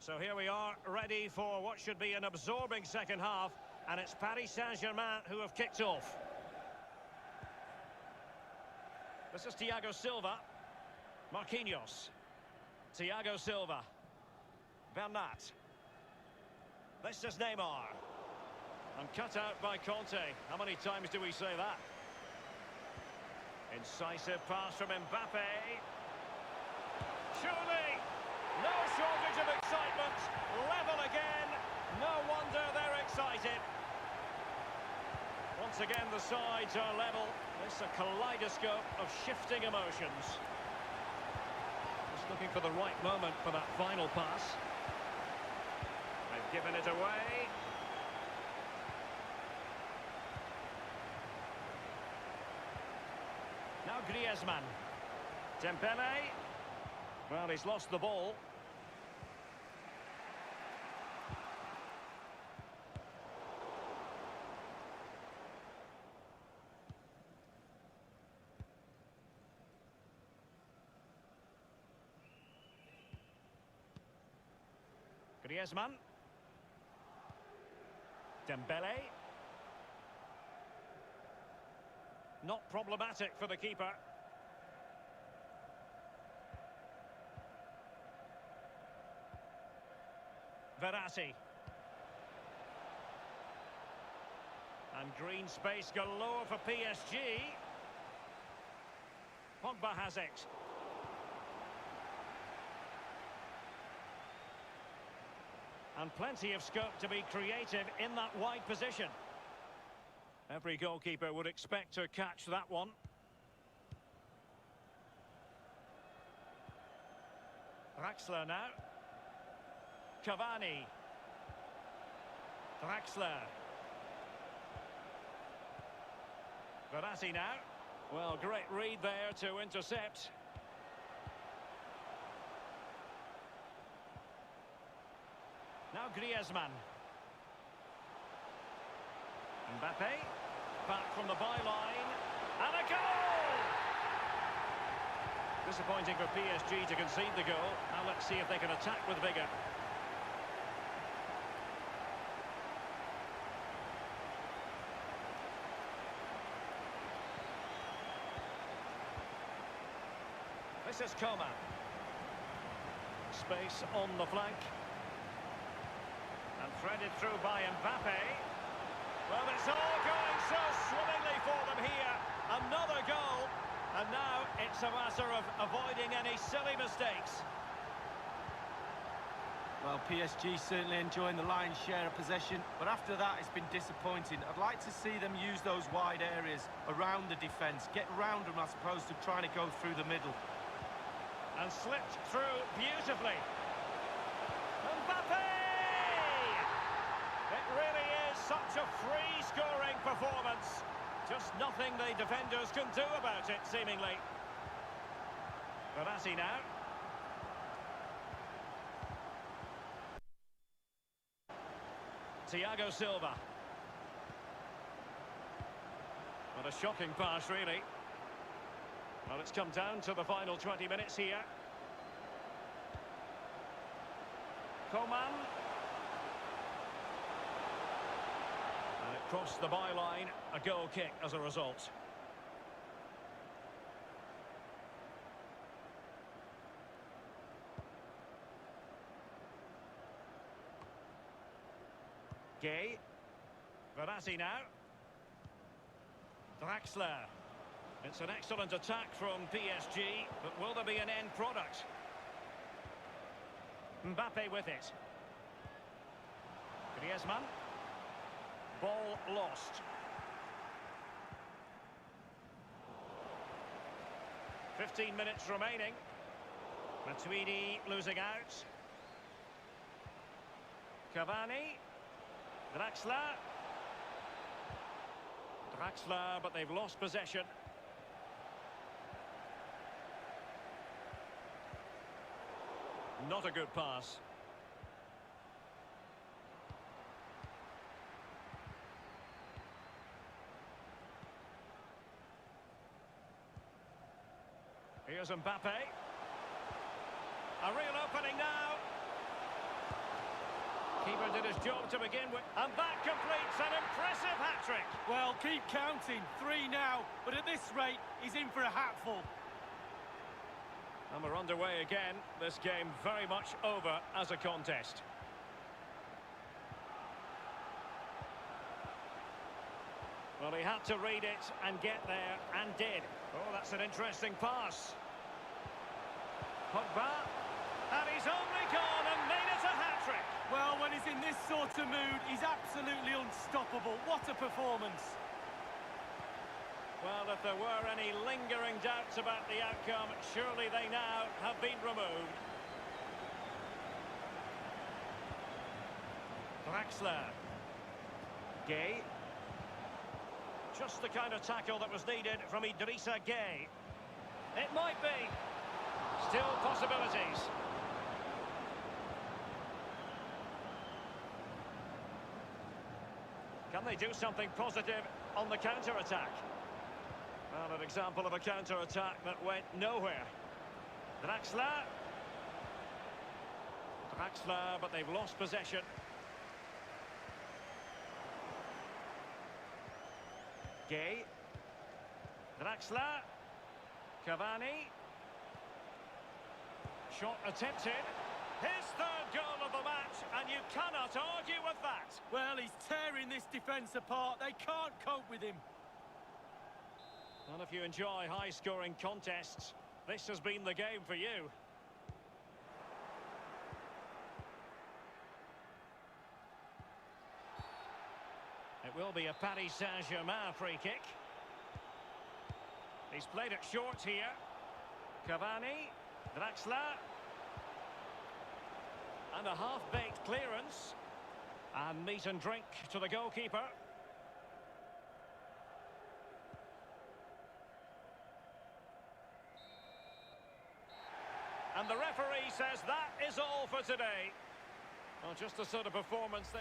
So here we are, ready for what should be an absorbing second half, and it's Paris Saint-Germain who have kicked off. This is Thiago Silva. Marquinhos. Thiago Silva. Bernat. This is Neymar. And cut out by Conte. How many times do we say that? Incisive pass from Mbappe. Surely, no shortage of excitement. Level again. No wonder they're excited. Once again, the sides are level. This is a kaleidoscope of shifting emotions. Just looking for the right moment for that final pass. They've given it away. Now Griezmann. Dembele. Well, he's lost the ball. Griezmann. Dembele. Not problematic for the keeper. Verratti. And green space galore for PSG. Pogba has it. And plenty of scope to be creative in that wide position. Every goalkeeper would expect to catch that one. Draxler now. Cavani. Draxler. Verratti now. Well, great read there to intercept. Now Griezmann. Mbappe. Back from the byline. And a goal! Disappointing for PSG to concede the goal. Now let's see if they can attack with vigour. This is Coman. Space on the flank. And threaded through by Mbappe. Well, it's all going so swimmingly for them here. Another goal. And now it's a matter of avoiding any silly mistakes. Well, PSG certainly enjoying the lion's share of possession, but after that it's been disappointing. I'd like to see them use those wide areas around the defence, get round them as opposed to trying to go through the middle. And slipped through beautifully. Mbappe! It really is such a free-scoring performance. Just nothing the defenders can do about it, seemingly. Verratti now. Thiago Silva. What a shocking pass, really. Well, it's come down to the final 20 minutes here. Coman. And it crossed the byline. A goal kick as a result. Gay. Verratti now. Draxler. It's an excellent attack from PSG, but will there be an end product? Mbappe with it. Griezmann. Ball lost. 15 minutes remaining. Matuidi losing out. Cavani. Draxler. Draxler, but they've lost possession. Not a good pass. Here's Mbappe. A real opening now. Keeper did his job to begin with, and that completes an impressive hat-trick. Well, keep counting. 3 now, but at this rate, he's in for a hatful. And we're underway again. This game very much over as a contest. Well, he had to read it and get there, and did. Oh, that's an interesting pass. Pogba, and he's only gone and made it a hat-trick. Well, when he's in this sort of mood, he's absolutely unstoppable. What a performance. Well, if there were any lingering doubts about the outcome, surely they now have been removed. Draxler. Gay. Just the kind of tackle that was needed from Idrissa Gay. It might be. Still possibilities. Can they do something positive on the counter-attack? Well, an example of a counter-attack that went nowhere. Draxler. Draxler, but they've lost possession. Gay. Draxler. Cavani. Shot attempted. His third goal of the match, and you cannot argue with that. Well, he's tearing this defence apart. They can't cope with him. And if you enjoy high-scoring contests, this has been the game for you. It will be a Paris Saint-Germain free kick. He's played it short here. Cavani, Draxler. And a half-baked clearance. And meat and drink to the goalkeeper. And the referee says that is all for today. Well, just the sort of performance they...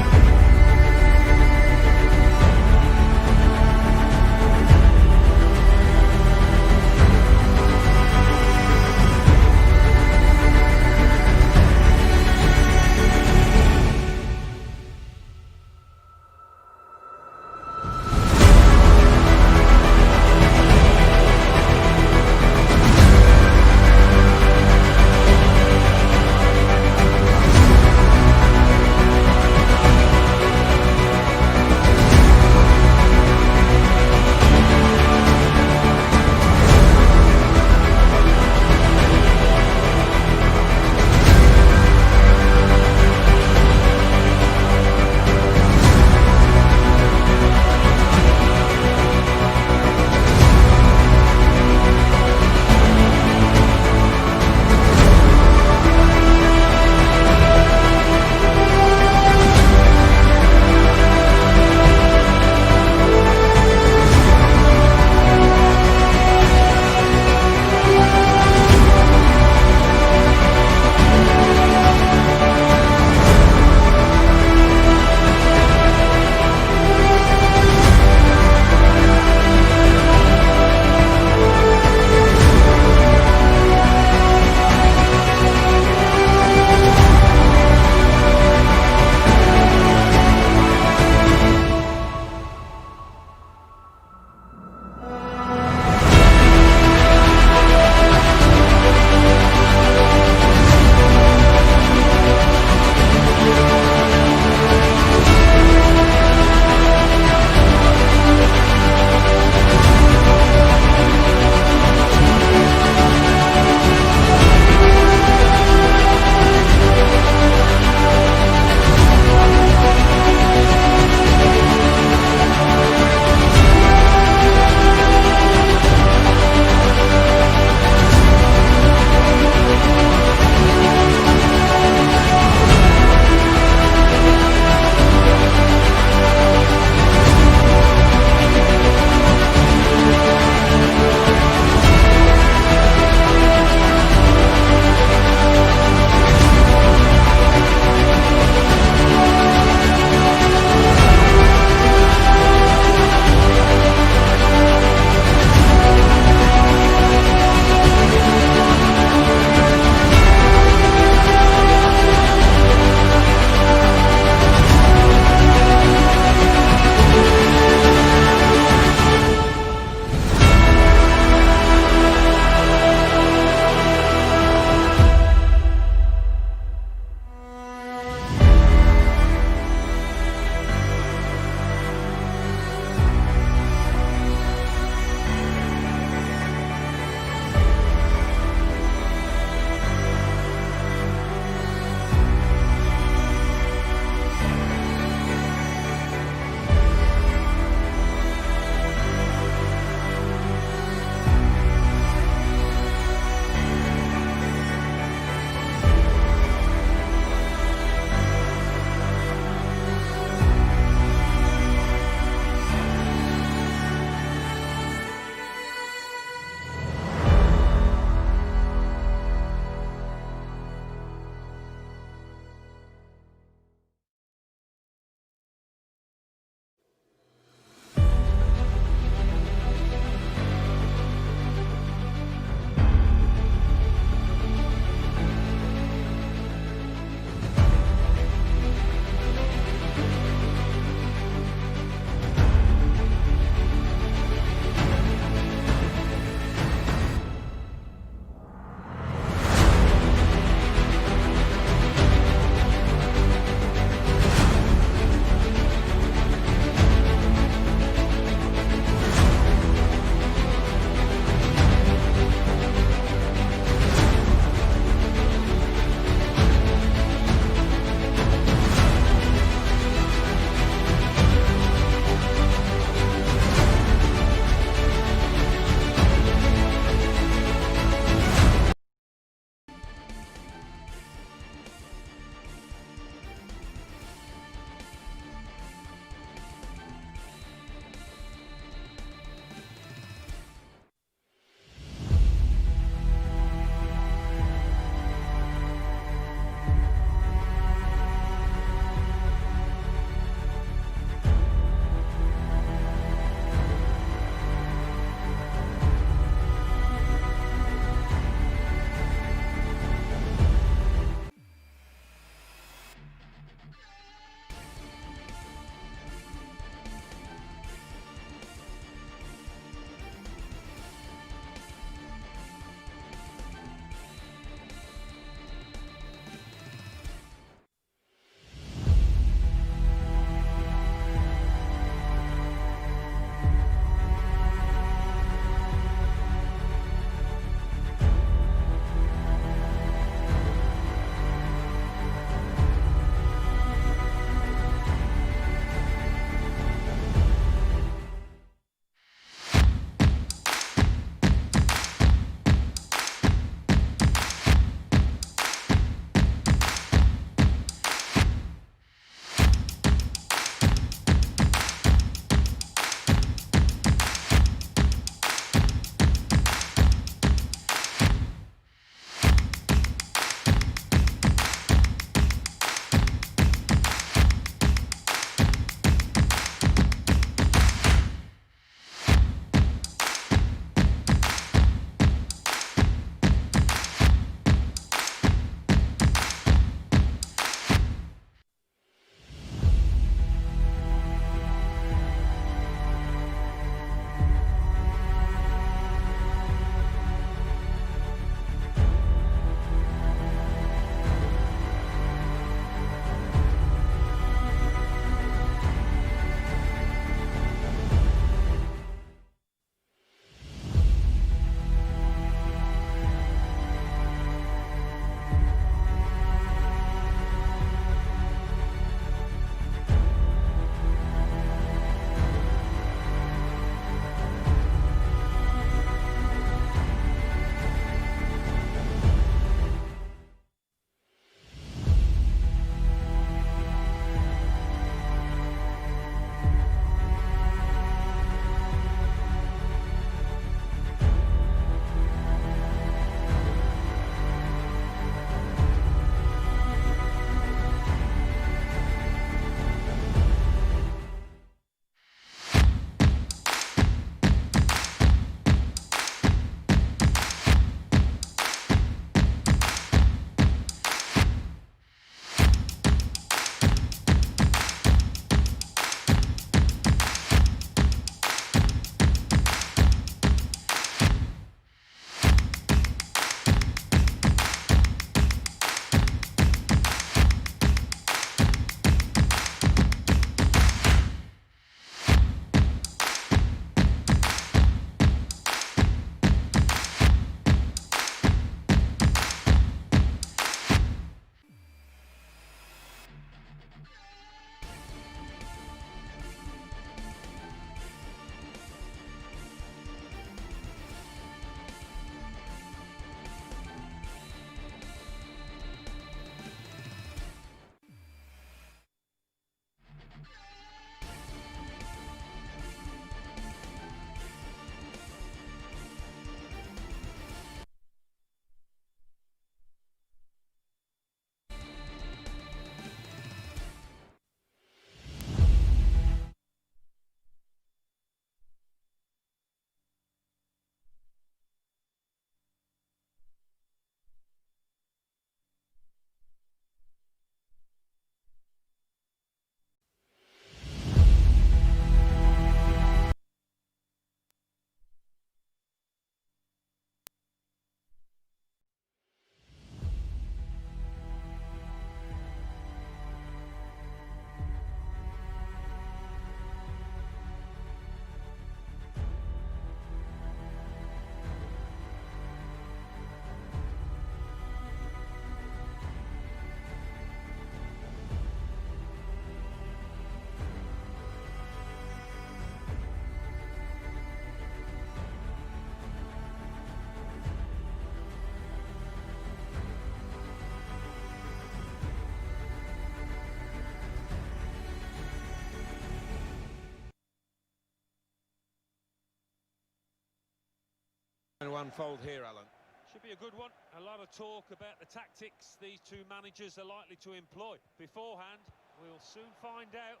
To unfold here, Alan. Should be a good one. A lot of talk about the tactics these two managers are likely to employ. Beforehand, we'll soon find out.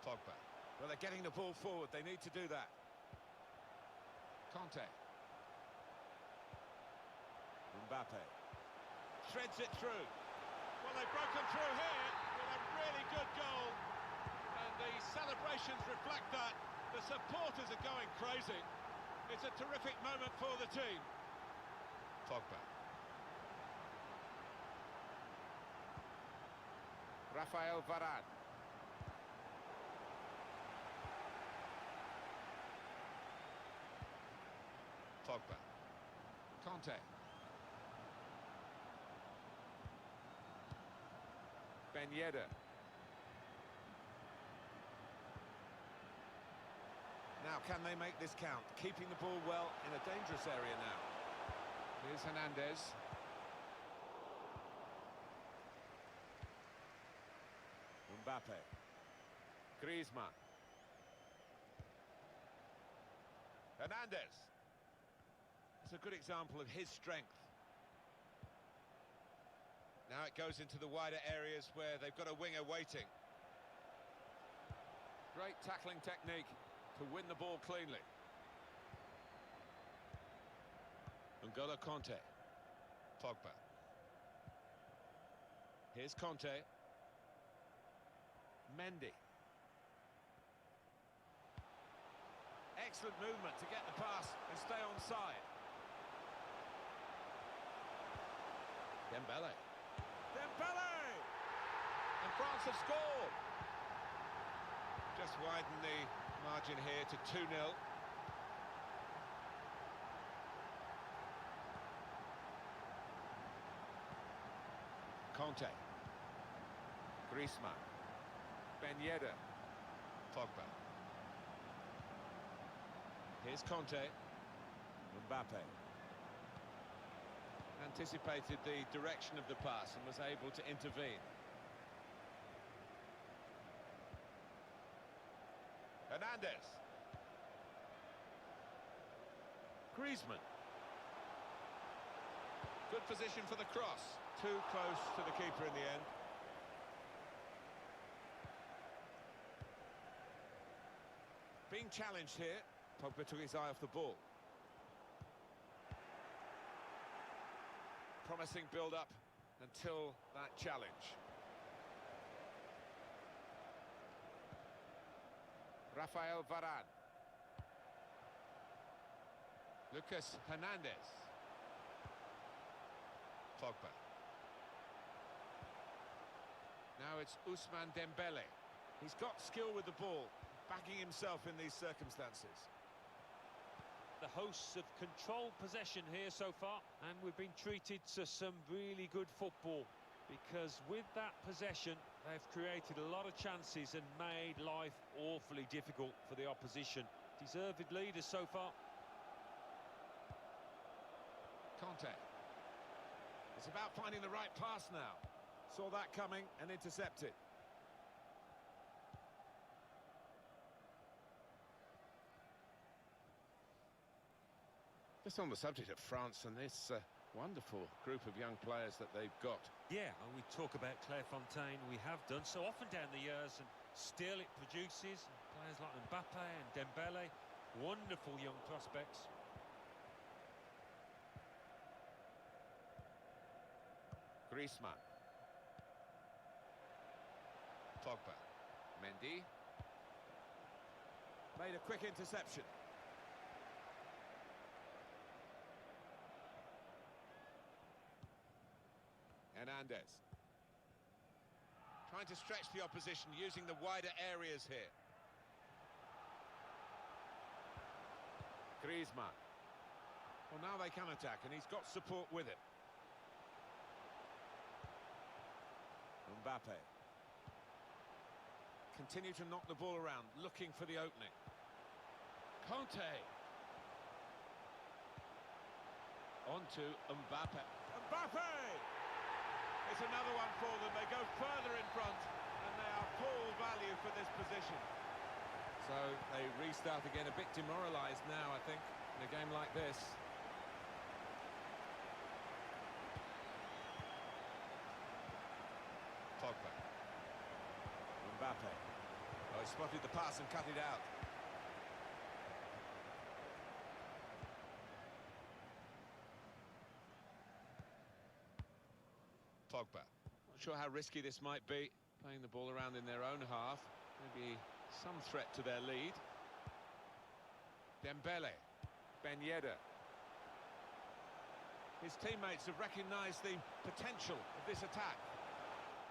Pogba. Well, they're getting the ball forward. They need to do that. Conte. Mbappe. Threads it through. Well, they've broken through here with a really good goal. And the celebrations reflect that. The supporters are going crazy. It's a terrific moment for the team. Pogba. Rafael Varane. Pogba. Conte. Ben Yedder. Now, can they make this count? Keeping the ball well in a dangerous area now. Here's Hernandez. Mbappe. Griezmann. Hernandez. It's a good example of his strength. Now it goes into the wider areas where they've got a winger waiting. Great tackling technique to win the ball cleanly. N'Golo Conte. Pogba. Here's Conte. Mendy. Excellent movement to get the pass and stay onside. Dembele. Dembele! And France have scored. Just widen the margin here to 2-0. Conte. Griezmann. Ben Yedder. Pogba. Here's Conte. Mbappe. Anticipated the direction of the pass and was able to intervene. Hernandez. Griezmann. Good position for the cross. Too close to the keeper in the end. Being challenged here. Pogba took his eye off the ball. Promising build-up until that challenge. Rafael Varane. Lucas Hernandez. Pogba. Now it's Ousmane Dembele. He's got skill with the ball, backing himself in these circumstances. The hosts have controlled possession here so far, and we've been treated to some really good football, because with that possession they've created a lot of chances and made life awfully difficult for the opposition. Deserved leaders so far. Conte. It's about finding the right pass now. Saw that coming and intercepted. Just on the subject of France and this wonderful group of young players that they've got. Yeah, and we talk about Clairefontaine, we have done so often down the years, and still it produces players like Mbappe and Dembele, wonderful young prospects. Griezmann. Pogba. Mendy. Made a quick interception. Hernandez. Trying to stretch the opposition, using the wider areas here. Griezmann. Well, now they can attack, and he's got support with it. Mbappe. Continue to knock the ball around, looking for the opening. Conte. On to Mbappe. Mbappe! It's another one for them. They go further in front, and they are full value for this position. So they restart again, a bit demoralised now, I think, in a game like this. Pogba. Mbappe. Oh, he spotted the pass and cut it out. Pogba. Not sure how risky this might be, playing the ball around in their own half. Maybe some threat to their lead. Dembele. Ben Yedder. His teammates have recognised the potential of this attack.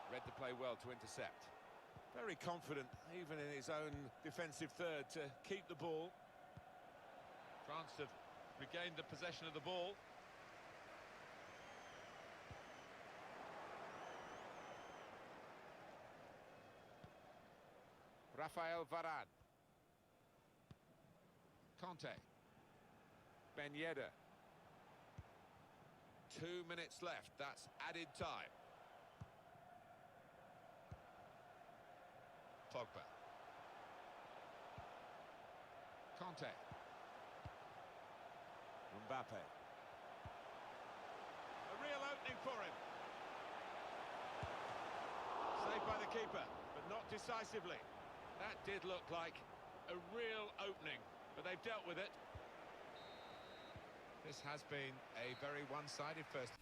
Read the play well to intercept. Very confident, even in his own defensive third, to keep the ball. France have regained the possession of the ball. Rafael Varane. Conte. Ben Yedder. 2 minutes left, that's added time. Pogba. Conte. Mbappe. A real opening for him. Saved by the keeper, but not decisively. That did look like a real opening, but they've dealt with it. This has been a very one-sided first.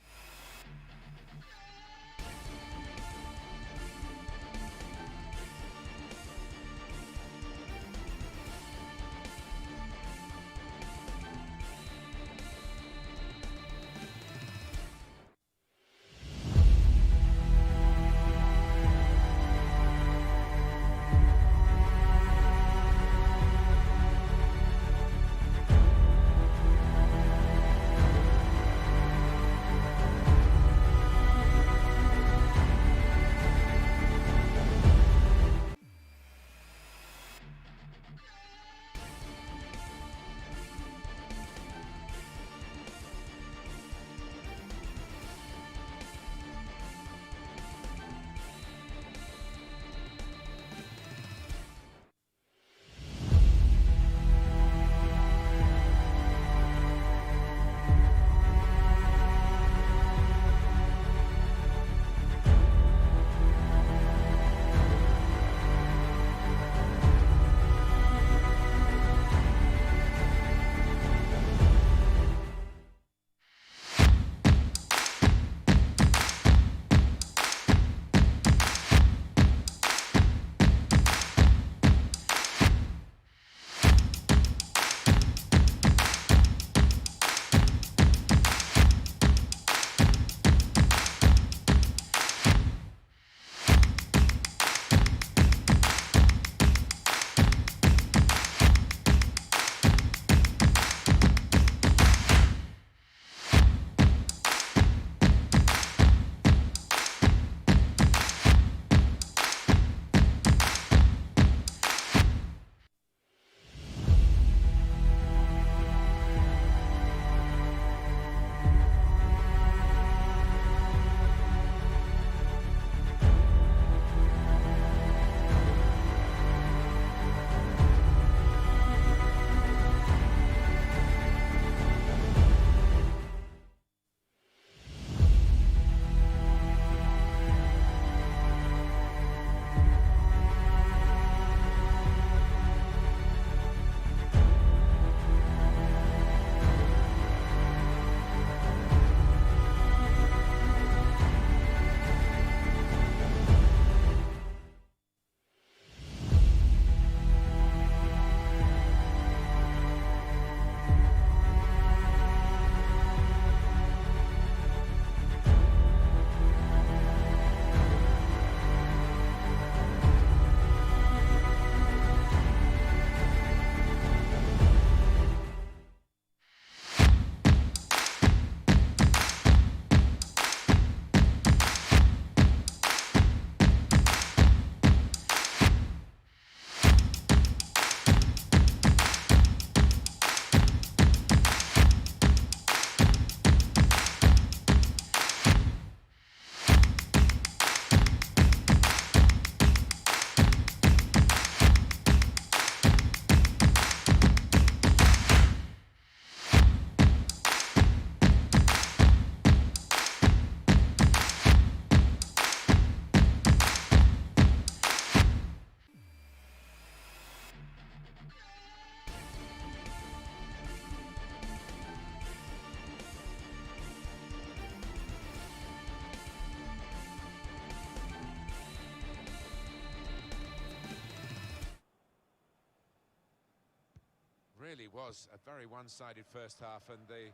really was a very one-sided first half, and the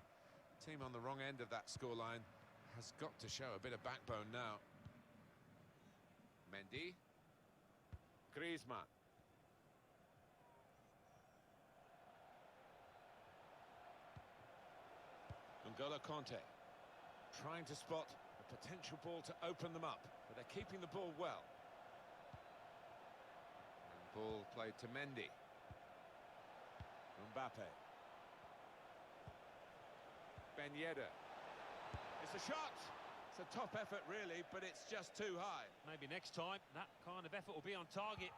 team on the wrong end of that scoreline has got to show a bit of backbone now. Mendy. Griezmann. N'Golo Kanté. Trying to spot a potential ball to open them up, but they're keeping the ball well. And ball played to Mendy. Mbappe. Ben Yedder. It's a shot! It's a top effort, really, but it's just too high. Maybe next time, that kind of effort will be on target.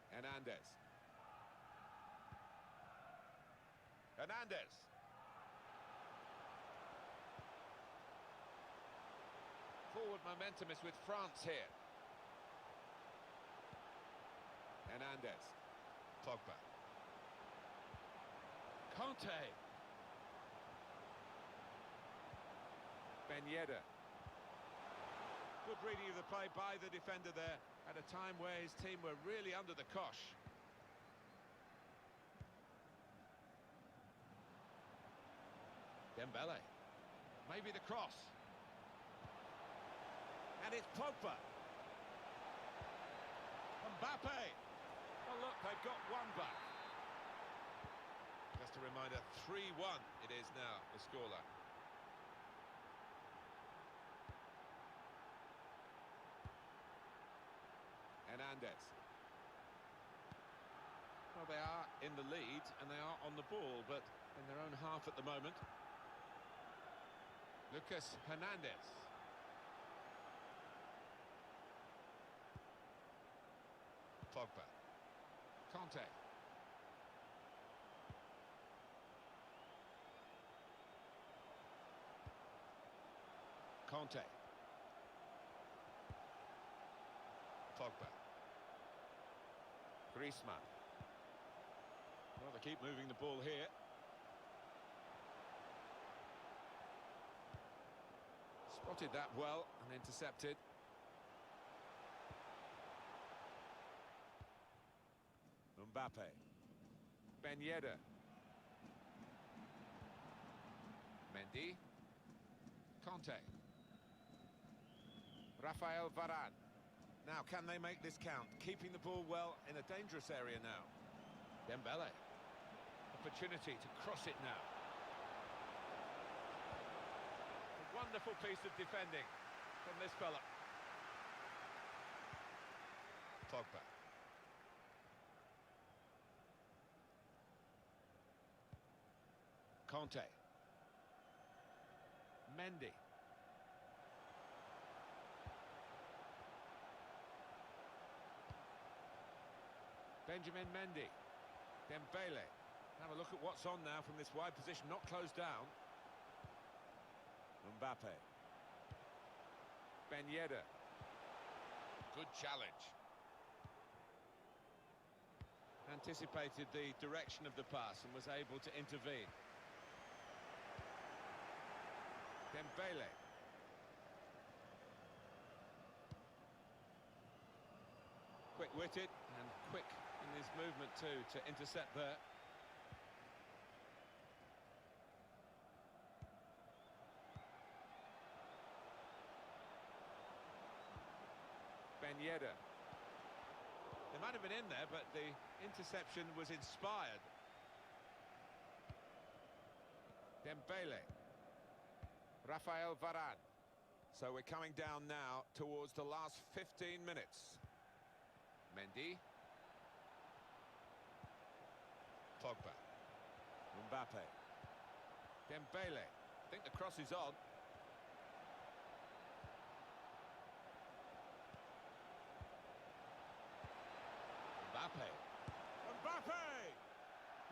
Hernandez. Hernandez. Forward momentum is with France here. Hernandez. Pogba. Kanté. Ben Yedder. Good reading of the play by the defender there at a time where his team were really under the cosh. Dembele. Maybe the cross. And it's Pogba. Mbappe. Well, look, they've got one back. Just a reminder, 3-1 it is now, the scoreline. Hernandez. Well, they are in the lead and they are on the ball, but in their own half at the moment. Lucas Hernandez. Pogba. Kanté. Kanté. Pogba. Griezmann. Well, they keep moving the ball here. Spotted that well and intercepted. Mbappe. Ben Yedder. Mendy. Kanté. Rafael Varane. Now, can they make this count? Keeping the ball well in a dangerous area now. Dembele. Opportunity to cross it now. A wonderful piece of defending from this fella. Pogba. Kanté. Mendy. Benjamin Mendy. Dembele. Have a look at what's on now from this wide position, not closed down. Mbappe. Ben Yedder. Good challenge. Anticipated the direction of the pass and was able to intervene. Dembele. Quick-witted and quick in his movement too to intercept there. Ben Yedder. They might have been in there, but the interception was inspired. Dembele. Rafael Varane. So we're coming down now towards the last 15 minutes. Mendy. Pogba. Mbappe. Dembele. I think the cross is on. Mbappe. Mbappe!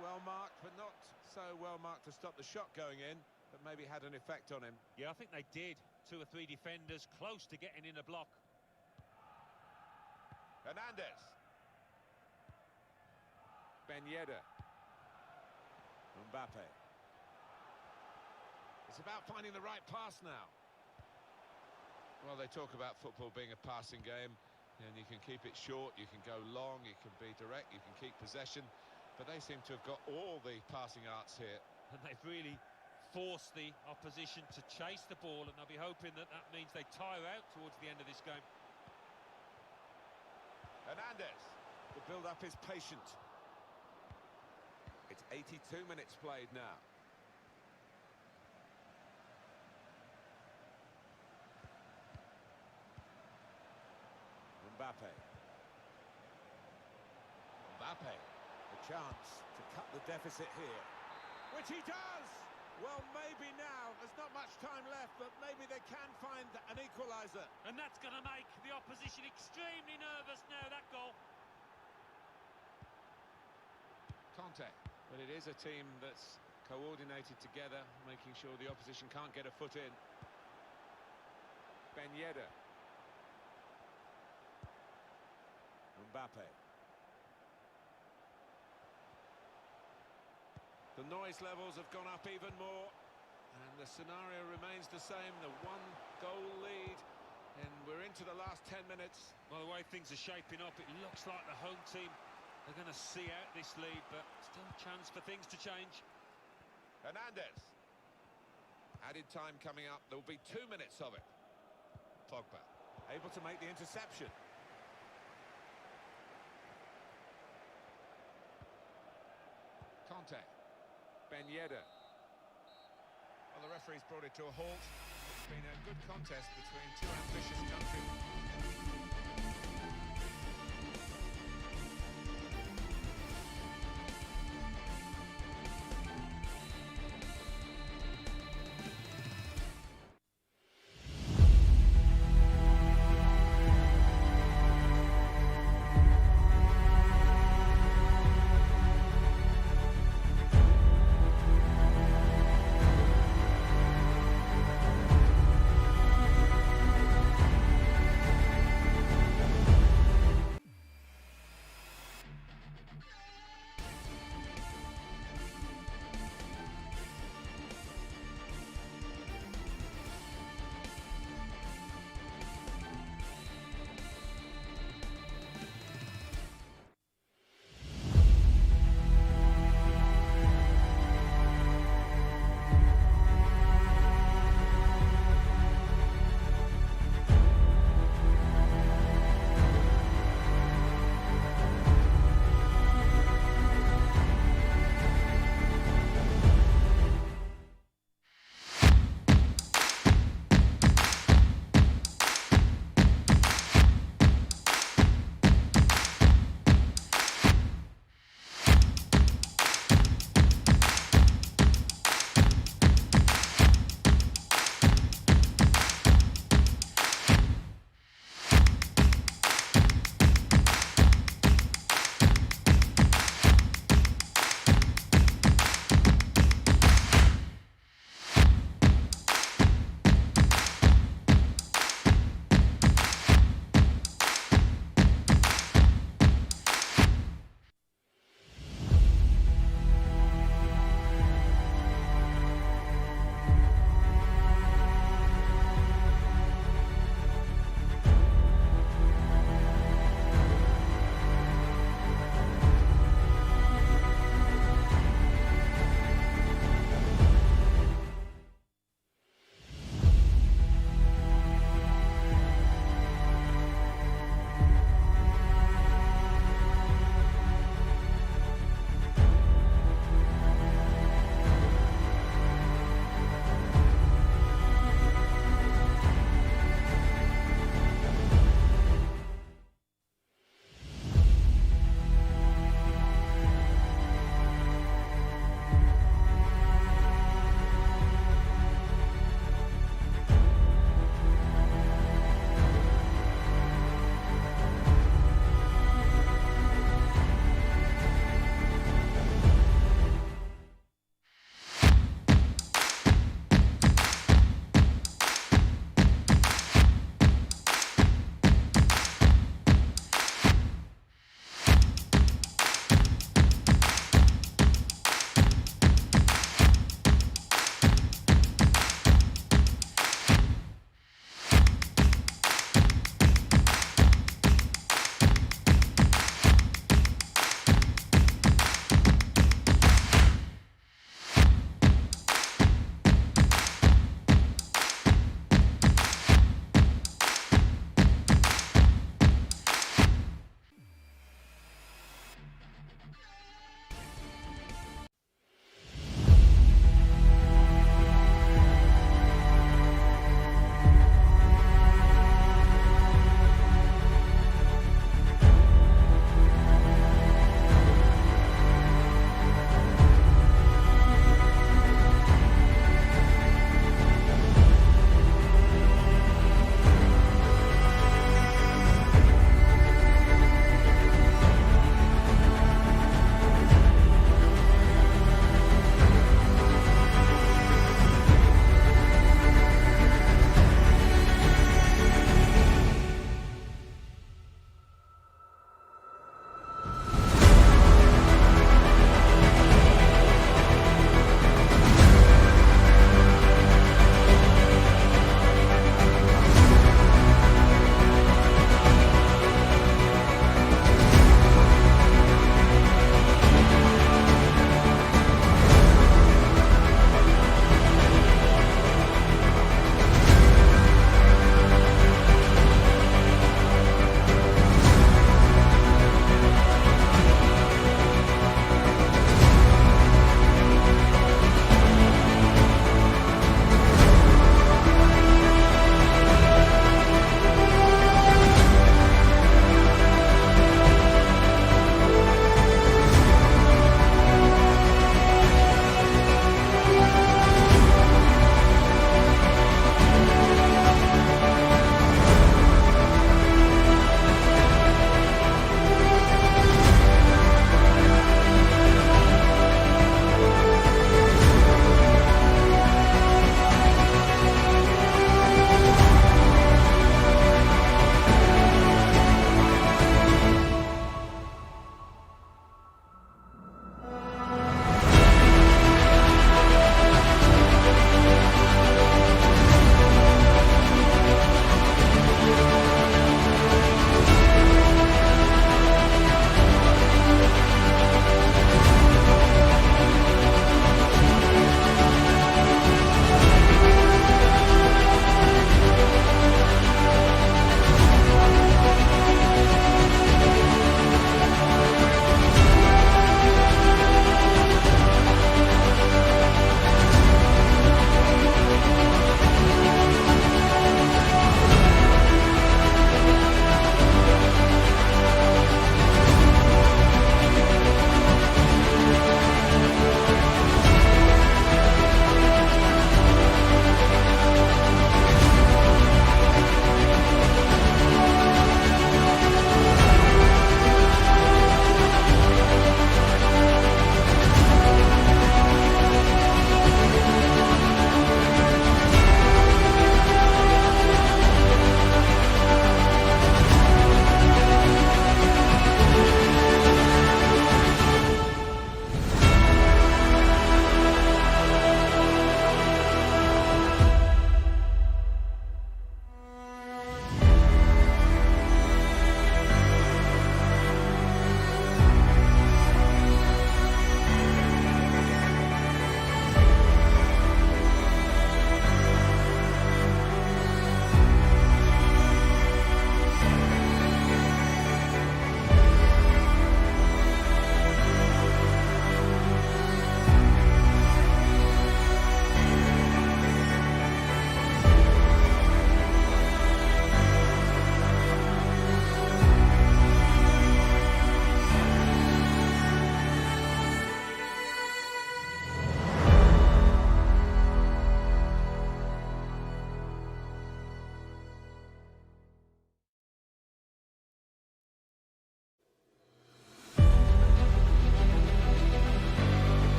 Well marked, but not so well marked to stop the shot going in, but maybe had an effect on him. Yeah, I think they did. 2 or 3 defenders close to getting in a block. Hernandez. Ben Yedder. Mbappe. It's about finding the right pass now. Well, they talk about football being a passing game. And you can keep it short, you can go long, you can be direct, you can keep possession. But they seem to have got all the passing arts here. And they've really forced the opposition to chase the ball, and they'll be hoping that that means they tire out towards the end of this game. Hernandez, the build-up is patient. It's 82 minutes played now. Mbappe. Mbappe, a chance to cut the deficit here. Which he does! Well, maybe now. There's not much time left, but maybe they can find an equaliser. And that's going to make the opposition extremely nervous now, that goal. Conte. But it is a team that's coordinated together, making sure the opposition can't get a foot in. Ben Yedder. Mbappe. The noise levels have gone up even more, and the scenario remains the same, the one-goal lead, and we're into the last 10 minutes. Well, the way things are shaping up, it looks like the home team are going to see out this lead, but still a chance for things to change. Hernandez. Added time coming up, there will be 2 minutes of it. Pogba, able to make the interception. Conte. Ben Yedder. Well, the referee's brought it to a halt. It's been a good contest between two ambitious countries.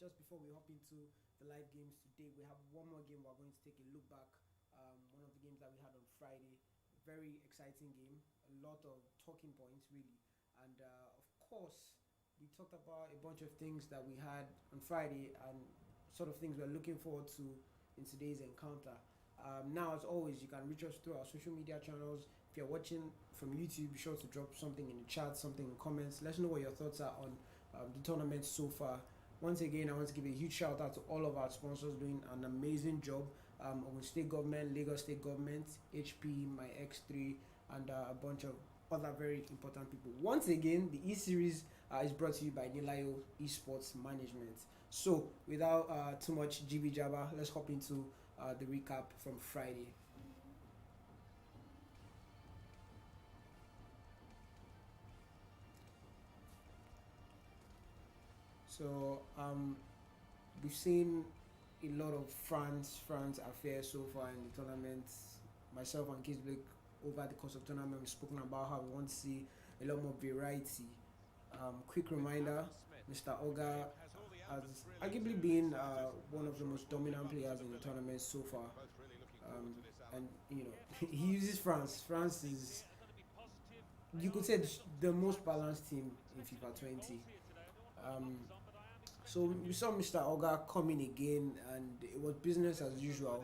just before we hop into the live games today, we have one more game we're going to take a look back. One of the games that we had on Friday. Very exciting game. A lot of talking points, really. And of course, we talked about a bunch of things that we had on Friday and sort of things we're looking forward to in today's encounter. Now, as always, you can reach us through our social media channels. If you're watching from YouTube, be sure to drop something in the chat, something in comments. Let us know what your thoughts are on the tournament so far. Once again, I want to give a huge shout out to all of our sponsors doing an amazing job. Ogun State Government, Lagos State Government, HP, my X3, and a bunch of other very important people. Once again, the E-Series is brought to you by Nilayo Esports Management. So, without too much jibby jabber, let's hop into the recap from Friday. So, we've seen a lot of France affairs so far in the tournament. Myself and Kids Blake, over the course of the tournament, we've spoken about how we want to see a lot more variety. Quick reminder, Mr. Oga has arguably been one of the most dominant players in the tournament so far. And, he uses France. France is, you could say, the most balanced team in FIFA 20. So we saw Mr. Oga come in again, and it was business as usual.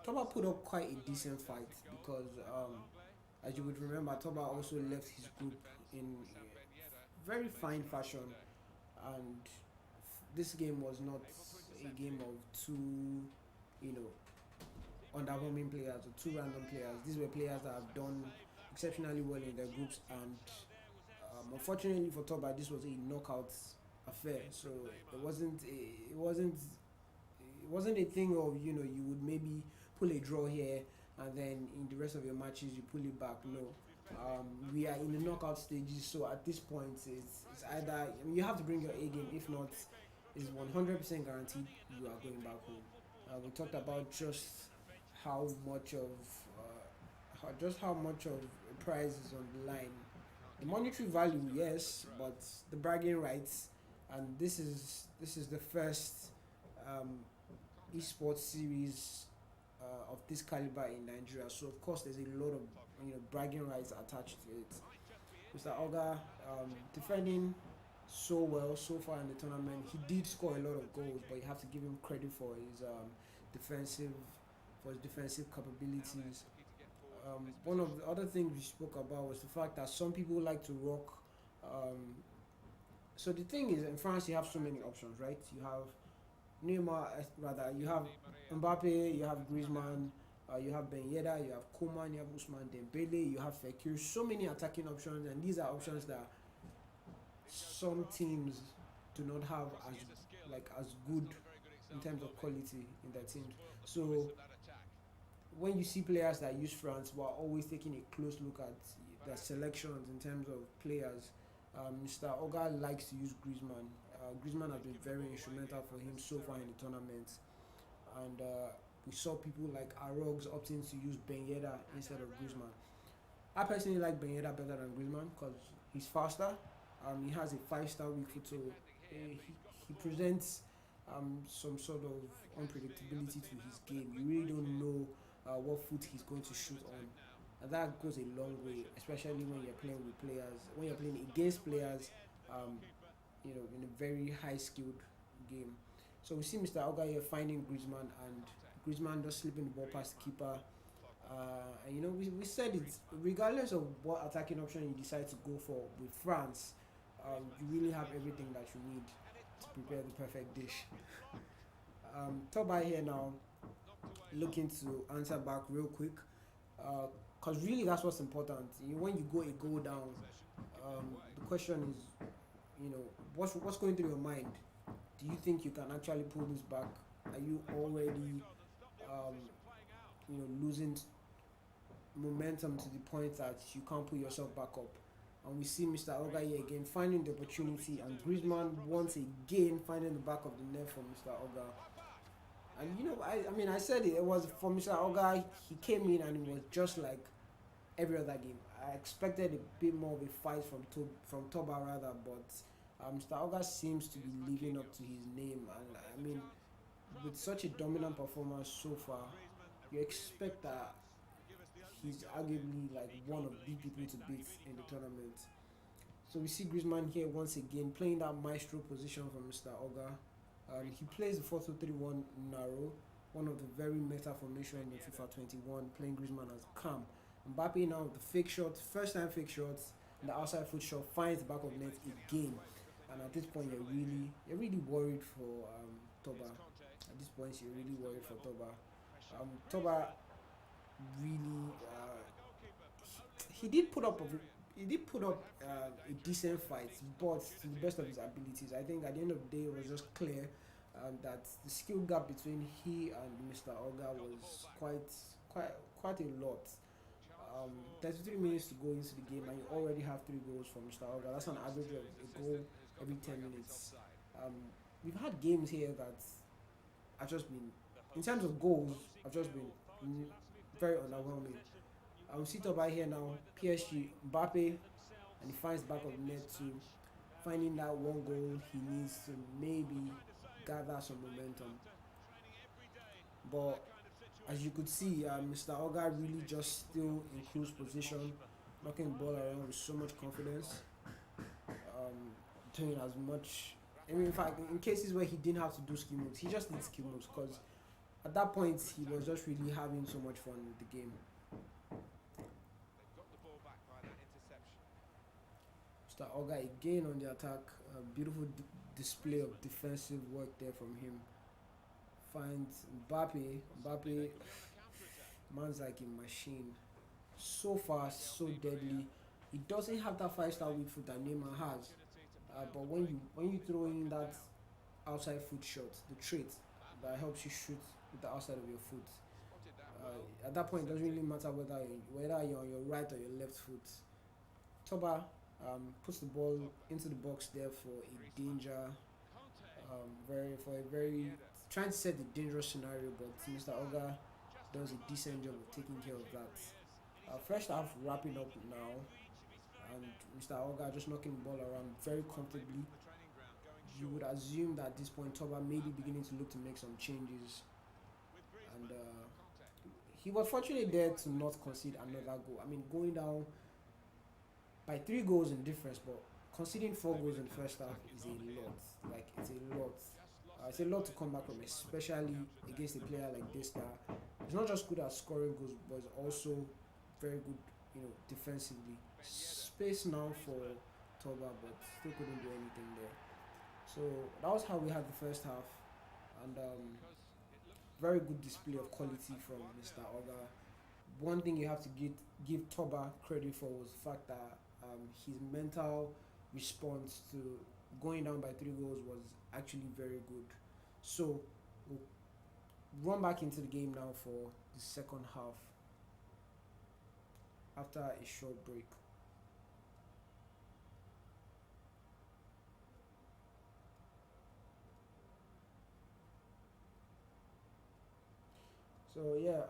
Toba put up quite a decent fight because, as you would remember, Toba also left his group in very fine fashion, and this game was not a game of two, underwhelming players or two random players. These were players that have done exceptionally well in their groups, and unfortunately for Toba, this was a knockout affair. So it wasn't a thing of you would maybe pull a draw here and then in the rest of your matches you pull it back. No, we are in the knockout stages, so at this point it's either you have to bring your A game. If not, it's 100% guaranteed you are going back home. We talked about just how much of a prize is on the line. The monetary value, yes, but the bragging rights, and this is the first esports series of this caliber in Nigeria. So of course there's a lot of bragging rights attached to it. Mr. Oga defending so well so far in the tournament. He did score a lot of goals, but you have to give him credit for his defensive capabilities. One of the other things we spoke about was the fact that some people like to rock. So the thing is, in France, you have so many options, right? You have Neymar, you have Mbappe, you have Griezmann, you have Ben Yedder, you have Koeman, you have Ousmane Dembele, you have Fekir. So many attacking options, and these are options that some teams do not have as good in terms of quality in their teams. So when you see players that use France, we're always taking a close look at their selections in terms of players. Mr. Oga likes to use Griezmann. Griezmann has been very instrumental for him so far in the tournament. And we saw people like Arogs opting to use Ben Yedder instead of Griezmann. I personally like Ben Yedder better than Griezmann because he's faster. He has a 5-star weak foot, so he presents some sort of unpredictability to his game. You really don't know what foot he's going to shoot on, and that goes a long way, especially when you're playing with players, when you're playing against players, in a very high-skilled game. So we see Mr. Oga here finding Griezmann, and Griezmann just slipping the ball past the keeper. And we said it, regardless of what attacking option you decide to go for with France, you really have everything that you need to prepare the perfect dish. Toba here now, looking to answer back real quick, because really that's what's important. When you go a goal down, the question is, what's going through your mind? Do you think you can actually pull this back? Are you already, losing momentum to the point that you can't pull yourself back up? And we see Mr. Oga here again finding the opportunity, and Griezmann once again finding the back of the net for Mr. Oga. And I said it was for Mr. Oga. He came in and it was just like every other game. I expected a bit more of a fight from Toba rather, but Mr. August seems to be living up to his name, and I mean, with such a dominant performance so far, you expect that he's arguably like one of the people to beat in the tournament. So we see Griezmann here once again playing that maestro position for Mr. Oga. He plays the 4-2-3-1 narrow, one of the very meta formation in FIFA 21, playing Griezmann as cam. Mbappe now the fake shot, first time fake shots, and the outside foot shot finds the back of net again. And at this point, you're really worried for Toba. At this point, you're really worried for Toba. Toba really he did put up a decent fight, but to the best of his abilities. I think at the end of the day, it was just clear that the skill gap between he and Mr. Oga was quite a lot. 33 minutes to go into the game, and you already have 3 goals from Mr. Oga. That's an average of a goal every 10 minutes. Um, we've had games here that have just been, in terms of goals, have just been very underwhelming. We see top right here now, PSG, Mbappe, and he finds back of net too, finding that one goal he needs to maybe gather some momentum. But as you could see, Mr. Oga really just still in cruise position, knocking the ball around with so much confidence, doing as much. I mean, in fact, in cases where he didn't have to do skill moves, he just did skill moves because at that point he was just really having so much fun with the game. Mr. Oga again on the attack. A beautiful display of defensive work there from him. Finds Mbappe. Mbappe, man's like a machine. So fast, so deadly. He doesn't have that 5-star weak foot that Neymar has. But when you throw in that outside foot shot, the trait that helps you shoot with the outside of your foot, at that point it doesn't really matter whether you're on your right or your left foot. Toba puts the ball into the box there for a danger, very trying to set the dangerous scenario, but Mr. Oga does a decent job of taking care of that. First half wrapping up now, and Mr. Oga just knocking the ball around very comfortably. You would assume that at this point Toba may be beginning to look to make some changes, and he was fortunate there to not concede another goal. I mean, going down by 3 goals in difference, but conceding 4 goals in the first half is a lot. Like, it's a lot. It's a lot to come back from, especially against a player like this that is not just good at scoring goals, but is also very good, defensively. Space now for Toba, but still couldn't do anything there. So that was how we had the first half, and very good display of quality from Mr. Oga. One thing you have to give Toba credit for was the fact that his mental response to going down by 3 goals was actually very good. So we'll run back into the game now for the second half after a short break. So yeah,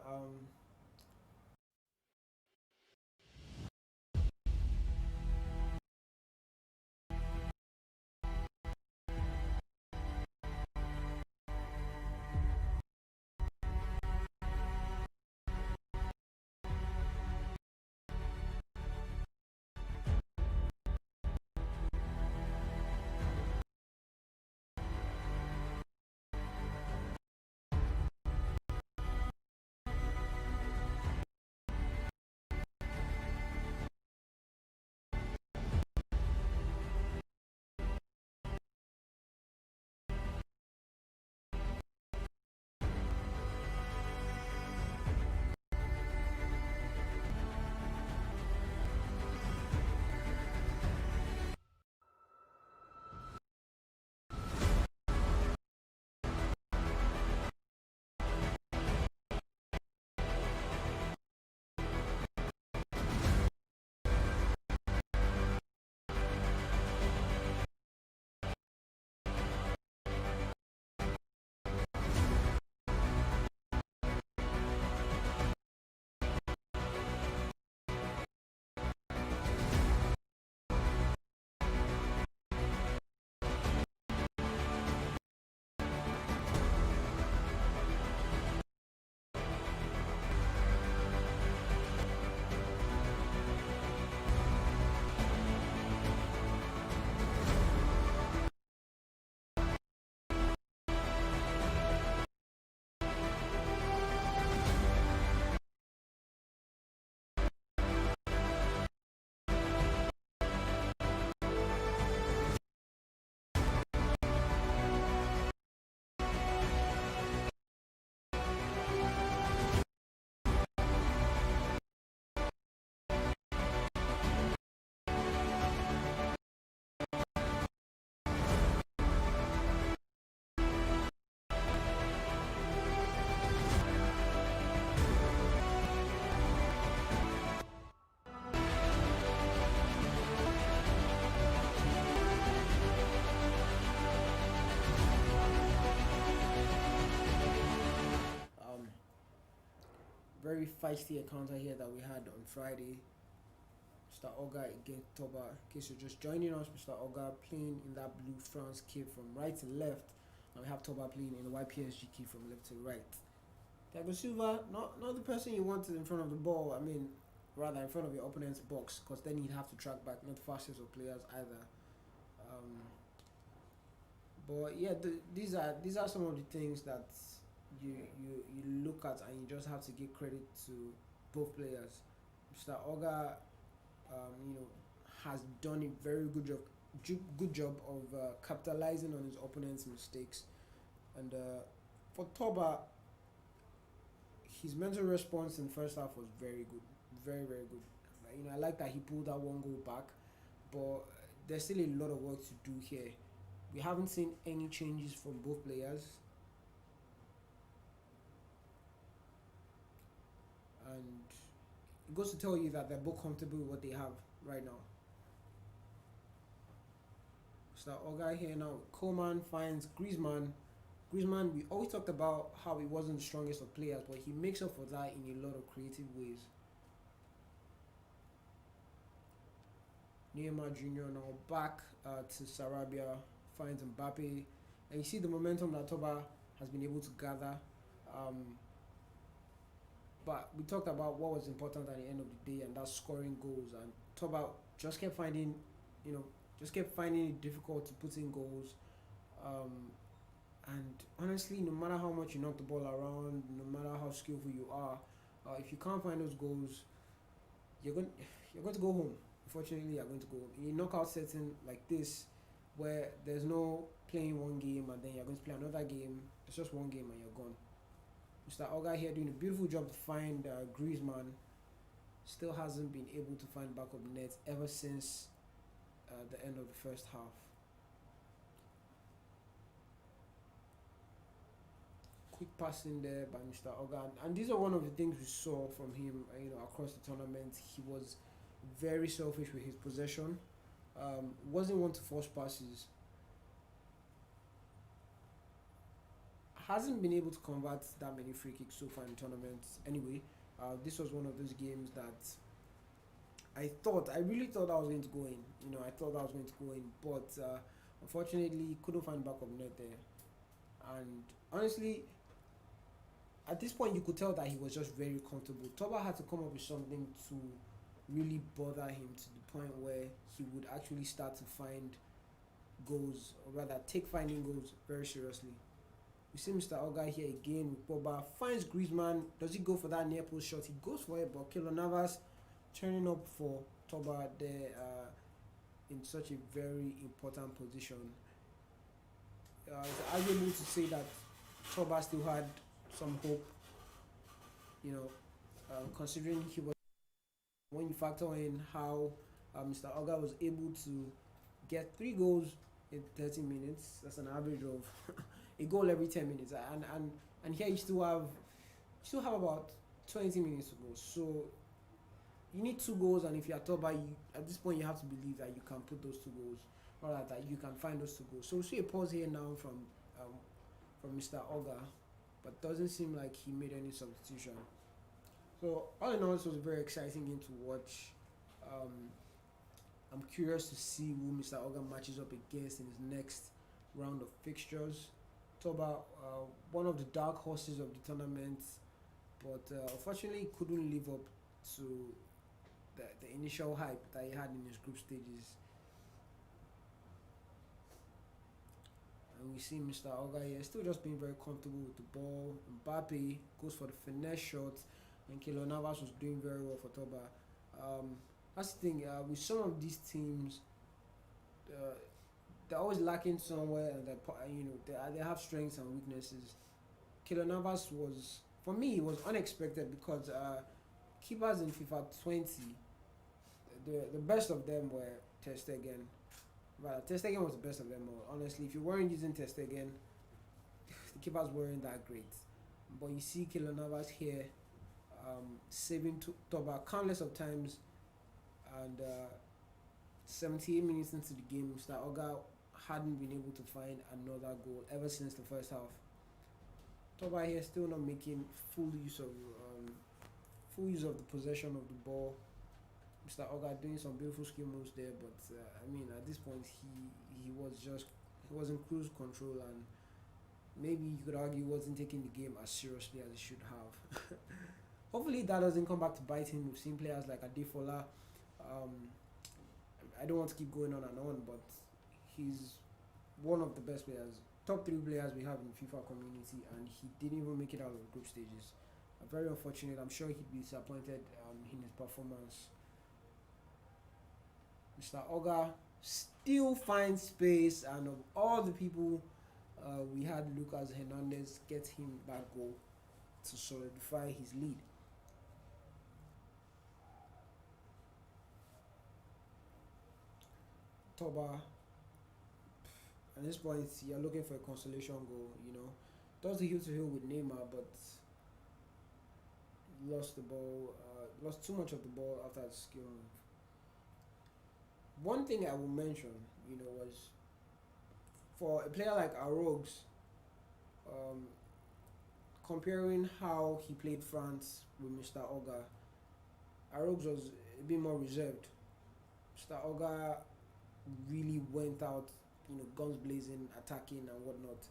very feisty encounter here that we had on Friday. Mr. Oga against Toba. In case you're just joining us, Mr. Oga playing in that blue France kit from right to left, and we have Toba playing in the white PSG kit from left to right. Thiago Silva, not the person you wanted in front of the ball. I mean, rather in front of your opponent's box, because then he'd have to track back, not the fastest of players either. But yeah, these are some of the things that you look at, and you just have to give credit to both players. Mr. Oga, has done a very good job of capitalizing on his opponent's mistakes, and for Toba, his mental response in the first half was very good, very good. I like that he pulled that one goal back, but there's still a lot of work to do here. We haven't seen any changes from both players, and it goes to tell you that they're both comfortable with what they have right now. Mr. Oga here now. Coleman finds Griezmann. Griezmann, we always talked about how he wasn't the strongest of players, but he makes up for that in a lot of creative ways. Neymar Jr. now back to Sarabia, finds Mbappe, and you see the momentum that Toba has been able to gather. But we talked about what was important at the end of the day, and that's scoring goals. And Toba just kept finding it difficult to put in goals. And honestly, no matter how much you knock the ball around, no matter how skillful you are, if you can't find those goals, you're going to go home. Unfortunately, you're going to go home. In a knockout setting like this, where there's no playing one game and then you're going to play another game, it's just one game and you're gone. Mr. Oga here doing a beautiful job to find Griezmann. Still hasn't been able to find back of the net ever since the end of the first half. Quick passing there by Mr. Oga, and these are one of the things we saw from him, across the tournament. He was very selfish with his possession. Wasn't one to force passes. Hasn't been able to convert that many free kicks so far in tournaments. Anyway, this was one of those games that I really thought I was going to go in. I thought I was going to go in, but unfortunately, couldn't find back of net there. And honestly, at this point, you could tell that he was just very comfortable. Toba had to come up with something to really bother him to the point where he would actually start to find goals, or rather take finding goals very seriously. We see Mr. Oga here again with Pogba, finds Griezmann. Does he go for that near post shot? He goes for it, but Keylor Navas turning up for Toba there in such a very important position. It's arguable to say that Toba still had some hope, considering he was, when you factor in how Mr. Oga was able to get 3 goals in 30 minutes. That's an average of a goal every 10 minutes, and here you still have about 20 minutes to go. So you need 2 goals, and if you're Toba, at this point you have to believe that you can put those 2 goals, or that you can find those 2 goals. So we see a pause here now from Mr. Oga, but doesn't seem like he made any substitution. So all in all, this was a very exciting game to watch. I'm curious to see who Mr. Oga matches up against in his next round of fixtures. Toba, one of the dark horses of the tournament, but unfortunately couldn't live up to the initial hype that he had in his group stages. And we see Mr. Oga here still just being very comfortable with the ball. Mbappe goes for the finesse shot, and Keylor Navas was doing very well for Toba. That's the thing, with some of these teams, they're always lacking somewhere, and they have strengths and weaknesses. Keylor Navas was, for me, it was unexpected because keepers in FIFA 20, the best of them were Ter Stegen. Right, Ter Stegen was the best of them all. Honestly, if you weren't using Ter Stegen, the keepers weren't that great. But you see Keylor Navas here, saving Toba countless of times, and 78 minutes into the game, Mr. Oga hadn't been able to find another goal ever since the first half. Toba here still not making full use of full use of the possession of the ball. Mr. Oga doing some beautiful skill moves there, but I mean, at this point, he was in cruise control, and maybe you could argue he wasn't taking the game as seriously as he should have. Hopefully, that doesn't come back to bite him. We've seen players like Adefola. I don't want to keep going on and on, but he's one of the best players, top 3 players we have in the FIFA community, and he didn't even make it out of the group stages. Very unfortunate. I'm sure he'd be disappointed in his performance. Mr. Oga still finds space, and of all the people, we had Lucas Hernandez get him that goal to solidify his lead. Toba, at this point, you're looking for a consolation goal, Does the heel to heel with Neymar, but lost the ball, lost too much of the ball after the skill move. One thing I will mention, was for a player like Arogs, comparing how he played France with Mr. Oga, Arogs was a bit more reserved. Mr. Oga really went out, guns blazing, attacking and whatnot.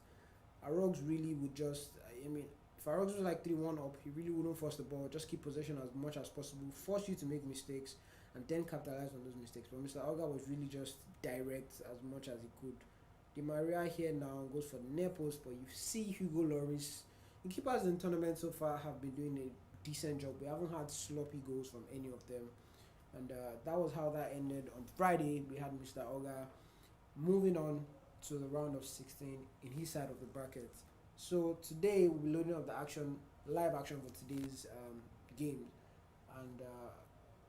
Arogs really would just, if Arogs was like 3-1 up, he really wouldn't force the ball, just keep possession as much as possible, force you to make mistakes, and then capitalize on those mistakes. But Mr. Oga was really just direct as much as he could. Di Maria here now goes for the near post, but you see Hugo Lloris. The keepers in tournament so far have been doing a decent job. We haven't had sloppy goals from any of them. And that was how that ended. On Friday, we had Mr. Oga moving on to the round of 16 in his side of the bracket. So today, we'll be loading up the live action for today's game. And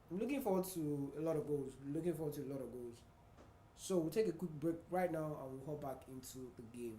I'm looking forward to a lot of goals. So we'll take a quick break right now, and we'll hop back into the game.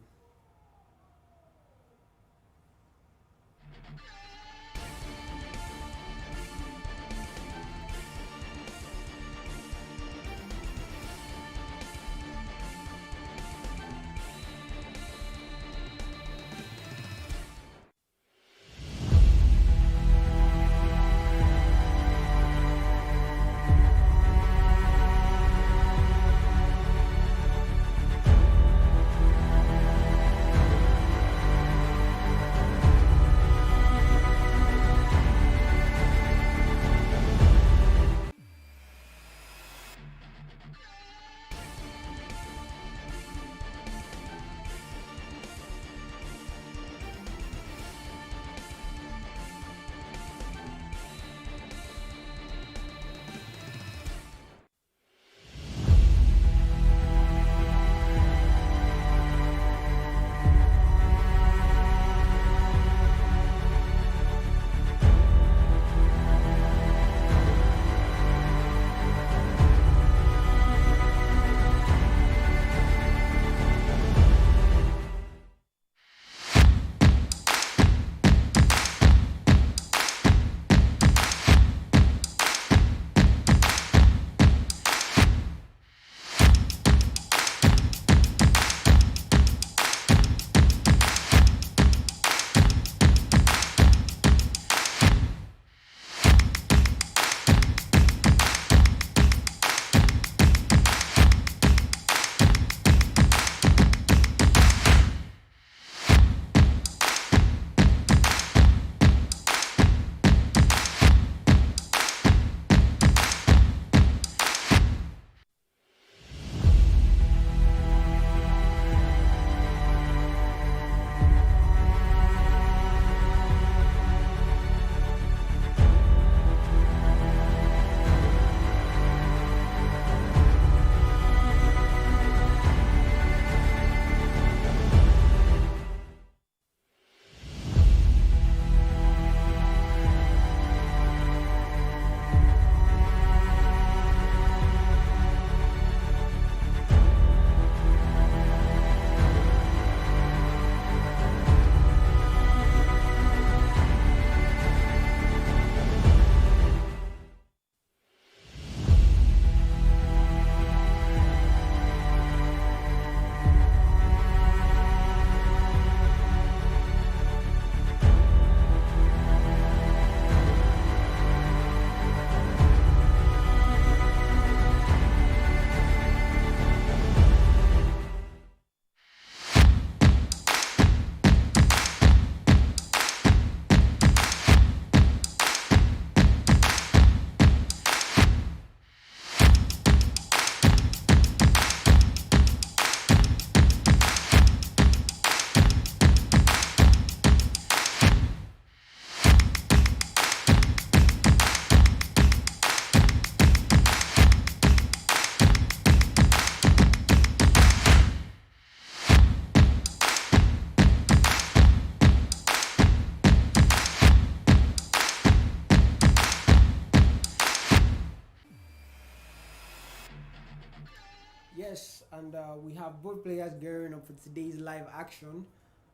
Yes, and we have both players gearing up for today's live action.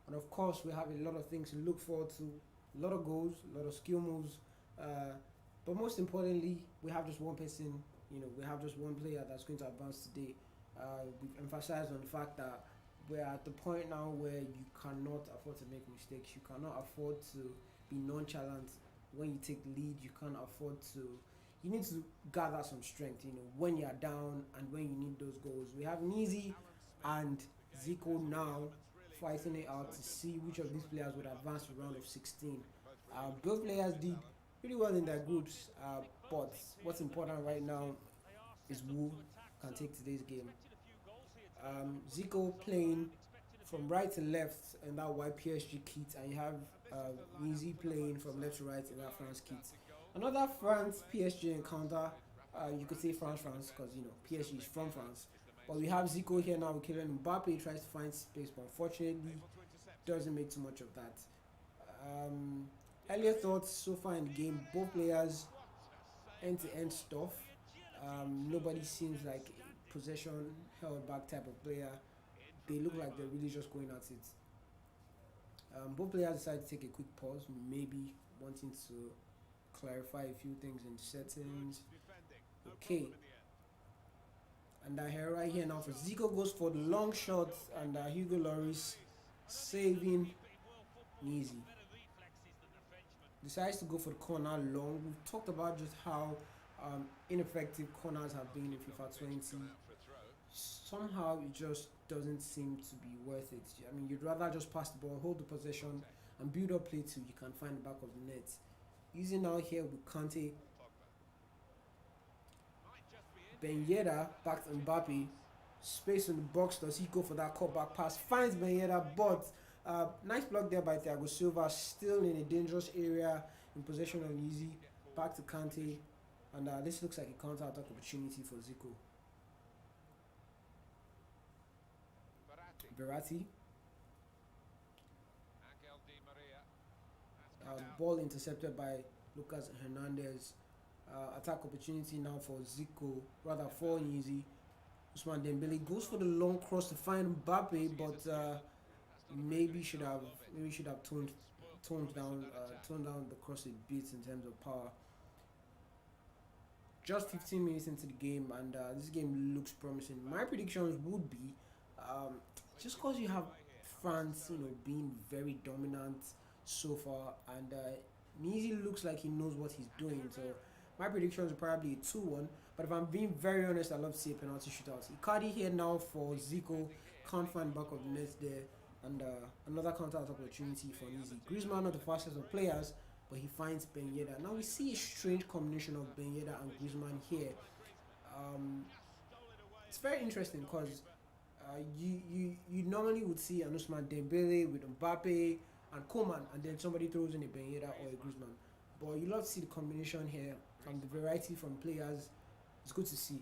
And of course, we have a lot of things to look forward to, a lot of goals, a lot of skill moves. Uh, but most importantly, we have just one person, we have just one player that's going to advance today. We've emphasized on the fact that we're at the point now where you cannot afford to make mistakes. You cannot afford to be nonchalant when you take the lead. You can't afford to. You need to gather some strength, when you're down and when you need those goals. We have Nizi and Zico now fighting it out to see which of these players would advance to round of 16. Both players did pretty well in their groups, but what's important right now is who can take today's game. Zico playing from right to left in that white PSG kit, and you have Nizi playing from left to right in that France kit. Another France PSG encounter, you could say France because PSG is from France. But we have Zico here now with Kylian Mbappe tries to find space, but unfortunately doesn't make too much of that. Earlier thoughts so far in the game, both players end-to-end stuff. Nobody seems like a possession held back type of player. They look like they're really just going at it. Both players decided to take a quick pause, maybe wanting to clarify a few things in settings. Okay. And here right here now for Zico goes for the long shot, and Hugo Lloris saving Nizi. Decides to go for the corner long. We've talked about just how ineffective corners have been in FIFA 20. Somehow it just doesn't seem to be worth it. I mean, you'd rather just pass the ball, hold the possession, and build up play till you can find the back of the net. Using now here with Kante, Ben Yedder back to Mbappe, space in the box. Does he go for that cutback pass? Finds Ben Yedder, but nice block there by Thiago Silva. Still in a dangerous area in possession of Easy. Back to Kante, and this looks like a counter-attack opportunity for Zico. Verratti. Ball intercepted by Lucas Hernandez. Attack opportunity now for Zico, rather for Easy. Ousmane Dembele goes for the long cross to find Mbappe, but maybe should have toned down the cross a bit in terms of power. Just 15 minutes into the game, and this game looks promising. My predictions would be just because you have France, being very dominant so far, and Nizi looks like he knows what he's doing. So my predictions are probably a 2-1. But if I'm being very honest, I love to see a penalty shootout. Icardi here now for Zico, can't find back of the net there, and another counter-attack opportunity for Nizi. Griezmann not the fastest of players, but he finds Ben Yedder. Now we see a strange combination of Ben Yedder and Griezmann here. It's very interesting because you normally would see an Ousmane Dembele with Mbappe and Coman, and then somebody throws in a Ben Yedder or a Griezmann. But you love to see the combination here and the variety from players. It's good to see.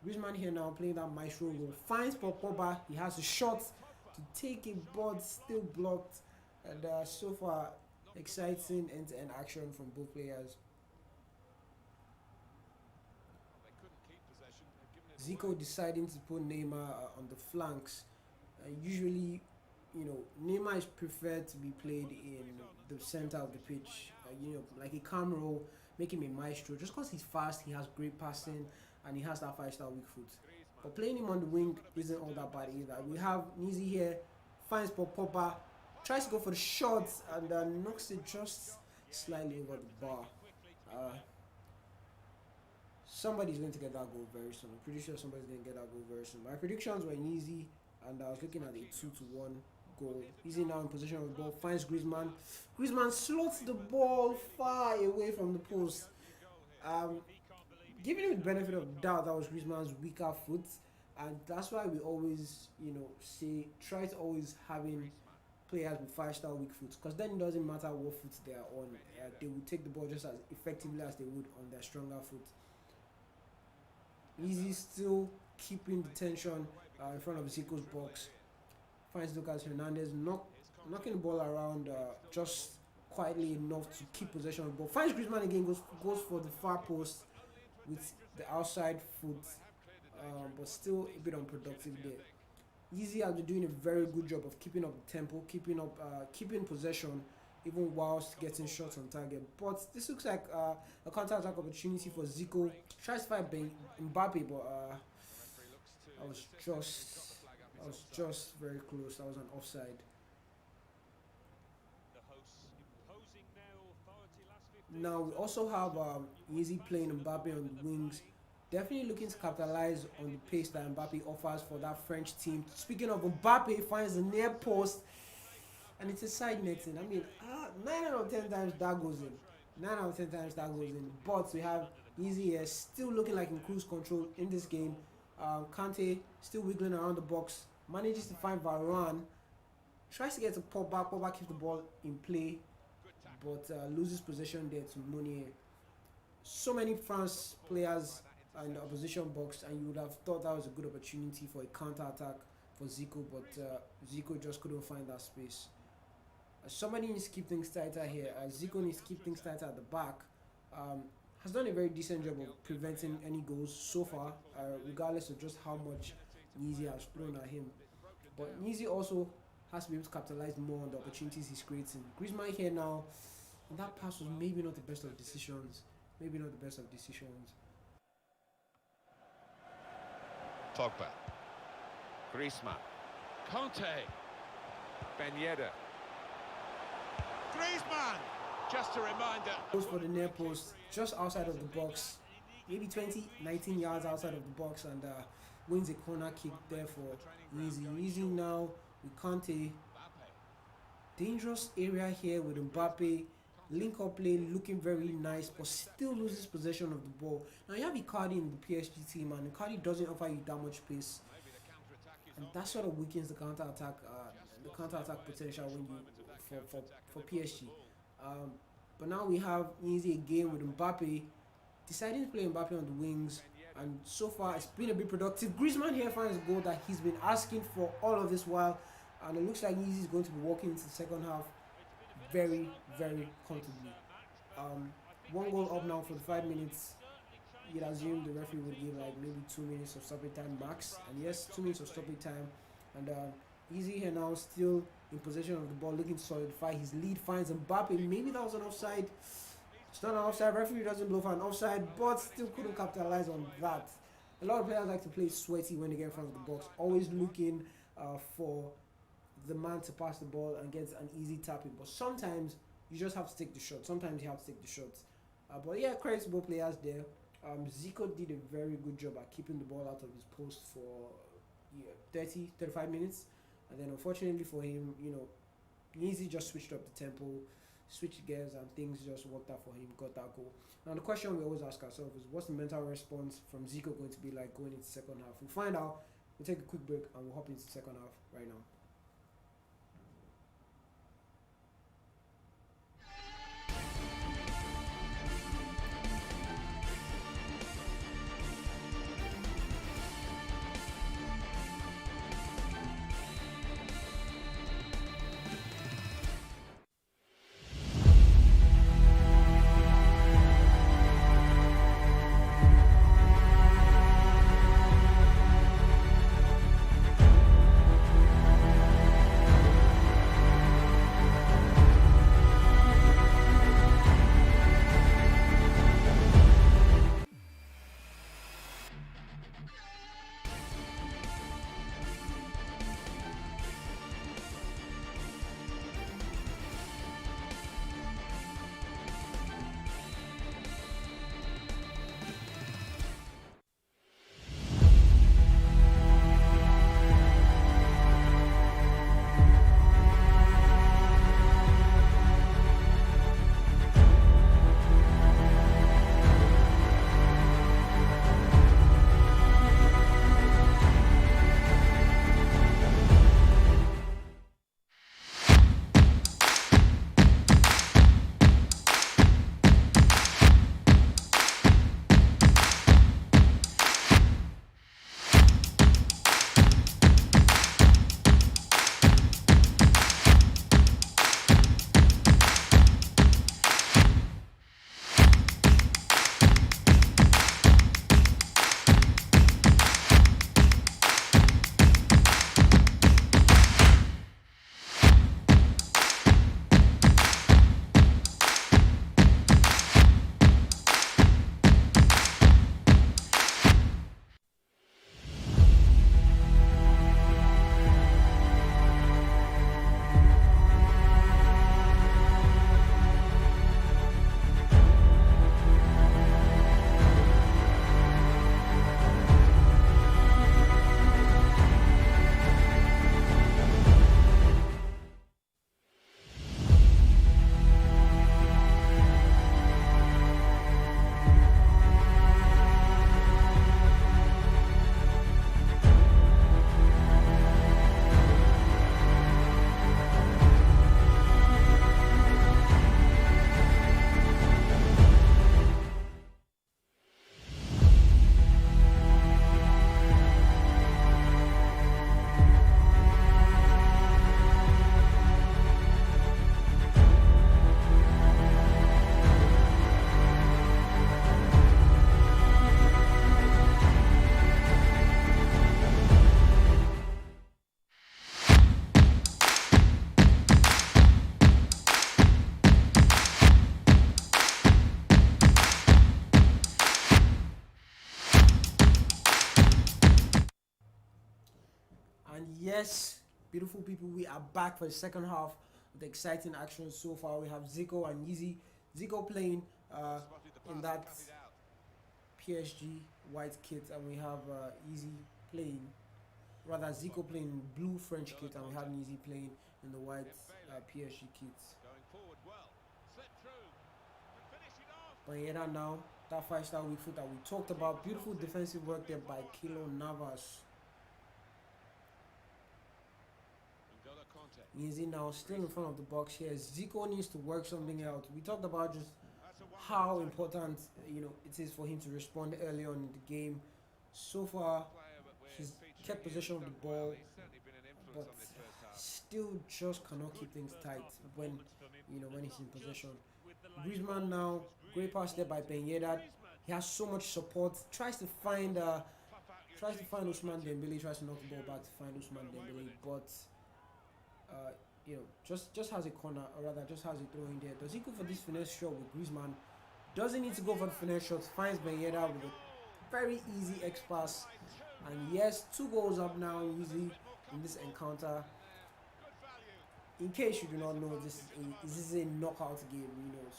Griezmann here now playing that maestro role. Finds Pogba. He has a shot to take it, but still blocked. And so far, exciting end-to-end action from both players. Zico deciding to put Neymar on the flanks. Usually, Neymar is preferred to be played in the center of the pitch. Like a calm role, make him a maestro. Just because he's fast, he has great passing, and he has that 5-star weak foot. But playing him on the wing isn't all that bad either. We have Nizi here, finds Pogba, tries to go for the shot, and knocks it just slightly over the bar. Somebody's going to get that goal very soon. I'm pretty sure somebody's going to get that goal very soon. My predictions were easy, and I was looking at a 2-1 goal. Easy now in possession of the ball, finds Griezmann. Griezmann slots the ball far away from the post. Giving him the benefit of the doubt, that was Griezmann's weaker foot, and that's why we always, try to always having players with 5-star weak foot, because then it doesn't matter what foot they are on. They will take the ball just as effectively as they would on their stronger foot. Easy still keeping the tension in front of Zico's box. Finds Lucas Hernandez knocking the ball around just quietly enough to keep possession of the ball. Finds Griezmann again, goes for the far post with the outside foot. but still a bit unproductive there. Easy has been doing a very good job of keeping up the tempo, keeping possession, even whilst getting shots on target. But this looks like a counter-attack opportunity for Zico. Tries to fight Mbappe, but I was just very close. That was an offside. Now we also have Easy playing Mbappe on the wings. Definitely looking to capitalize on the pace that Mbappe offers for that French team. Speaking of Mbappe, finds the near post, and it's a side netting. I mean, 9 out of 10 times that goes in. 9 out of 10 times that goes in. But we have Easy here still looking like in cruise control in this game. Kante still wiggling around the box. Manages to find Varane. Tries to get to Pogba. Pogba keeps the ball in play, but loses possession there to Meunier. So many France players in the opposition box, and you would have thought that was a good opportunity for a counter-attack for Zico, but Zico just couldn't find that space. Somebody needs to keep things tighter here. Zico needs to keep things tighter at the back. Has done a very decent job of preventing any goals so far, regardless of just how much Nizi has thrown at him. But Nizi also has to be able to capitalize more on the opportunities he's creating. Griezmann here now, and that pass was maybe not the best of decisions. Maybe not the best of decisions. Pogba. Griezmann. Conte. Ben Yedder. Griezmann! Just a reminder. Goes for the near post, just outside of the box. Maybe 19 yards outside of the box, and wins a corner kick there for Easy. Easy now with Conte. Dangerous area here with Mbappe. Link up play looking very nice, but still loses possession of the ball. Now you have Icardi in the PSG team, and Icardi doesn't offer you that much pace, and that sort of weakens the counter attack potential when you for PSG. But now we have Easy again with Mbappe, deciding to play Mbappe on the wings, and so far it's been a bit productive. Griezmann here finds a goal that he's been asking for all of this while, and it looks like Easy is going to be walking into the second half very, very comfortably. 1 goal up now for the 5 minutes. You'd assume the referee would give like maybe 2 minutes of stoppage time max, and yes, 2 minutes of stoppage time. And Easy here now still in possession of the ball, looking to solidify his lead. Finds Mbappe. Maybe that was an offside. It's not an offside. Referee doesn't blow for an offside, but still couldn't capitalize on that. A lot of players like to play sweaty when they get in front of the box, always looking for the man to pass the ball and get an easy tapping. But sometimes you just have to take the shot. Sometimes you have to take the shots. But yeah, credit to both players there. Zico did a very good job at keeping the ball out of his post for 35 minutes. And then unfortunately for him, Easy just switched up the tempo, switched gears, and things just worked out for him, got that goal. Now the question we always ask ourselves is, what's the mental response from Zico going to be like going into the second half? We'll find out. We'll take a quick break and we'll hop into the second half right now. And yes, beautiful people, we are back for the second half with exciting action so far. We have Zico and Yeezy. Zico playing Spotted the in pass, that cut it out. PSG white kit, and we have Yeezy playing, rather Zico playing in blue French kit, and we have Yeezy playing in the white PSG kit. Going forward well. Slip through. And finish it off. Banera now, that 5-star weak foot that we talked about. Beautiful defensive work there by Kilo Navas. N'Golo Kante. Yeezy now still in front of the box here. Zico needs to work something out. We talked about just That's a how wonderful important it is for him to respond early on in the game. So far, player, but we're he's featuring kept him. possession of He's the done well. ball, He's certainly been an influence but on this first half. still just cannot keep things tight when he's in possession. Griezmann now, great pass there by Ben Yedder. He has so much support. Tries to find Ousmane Dembele. Tries to knock the ball back to find Ousmane Dembele, but just has a corner, or rather just has a throw in there. Does he go for this finesse shot with Griezmann? Doesn't need to go for the finesse shot. Finds Ben Yedder with a very easy X pass, and yes, 2 goals up now easy in this encounter. Good value. In case you do not know, this is a knockout game,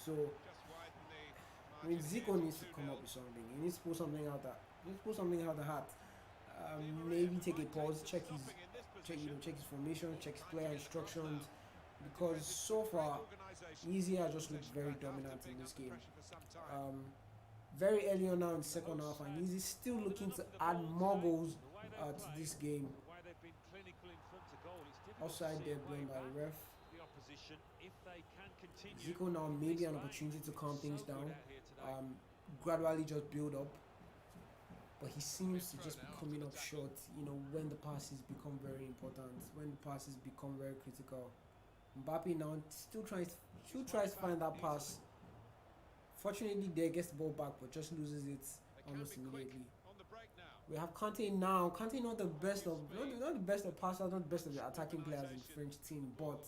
so Just widen the I mean, margin Zico here to needs to 2-0. come up with something. He needs to pull something out of the hat. Maybe take a pause, check his formation, check his player instructions, because so far Easy has just looked very dominant in this game. Very early on now in the second half, and Easy still looking to add more goals to this game. The way they've been clinical in front of goal, it's difficult Offside to see there, a way blown by back the ref. the opposition if they can continue. Zico now maybe an opportunity to calm things down, gradually just build up. But he seems to just be coming up short, when the passes become very important, when the passes become very critical. Mbappe now still tries to find that pass. Fortunately, there gets the ball back, but just loses it almost immediately. On the break now. We have Kante now. Kante not the best of passers, not the best of the attacking players in the French team, but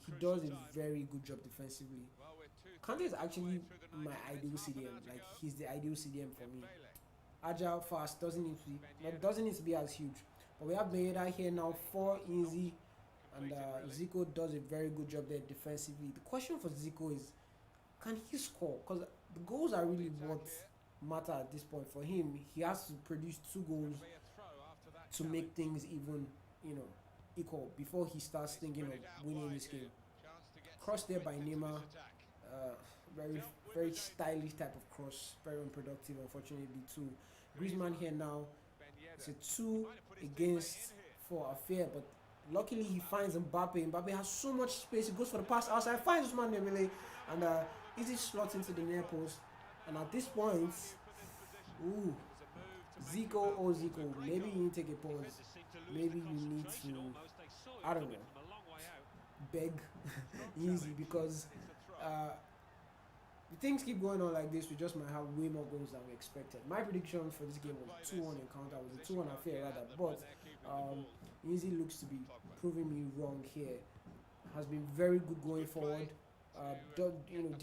he does a very good job defensively. Well, we're Kante is actually 2-3 through the my 90 ideal minutes, half an CDM. hour to Like, go. he's the ideal CDM for me. Dembele. Agile, fast, doesn't need to be as huge. But we have Ben Yedder here now for Easy, and Zico does a very good job there defensively. The question for Zico is, can he score? Because the goals are really what matter at this point for him. He has to produce 2 goals Be a throw after that to make things even, equal before he starts thinking of winning this game. chance to get Cross there by into this Neymar. attack. Very, very stylish type of cross. Very unproductive, unfortunately, too. Griezmann here now. Ben It's Yedder. a 2 against 4 affair, but luckily he finds Mbappe. Mbappe has so much space. He goes for the pass outside, finds Ousmane Dembele, and easy slots into the near post. And at this point, ooh, Zico, maybe you need to take a pause. Maybe you need to, I don't know, beg Easy, because if things keep going on like this, we just might have way more goals than we expected. My prediction for this game was 2-1 encounter, was a 2-1 affair rather, but Easy looks to be proving me wrong here. Has been very good going forward. Did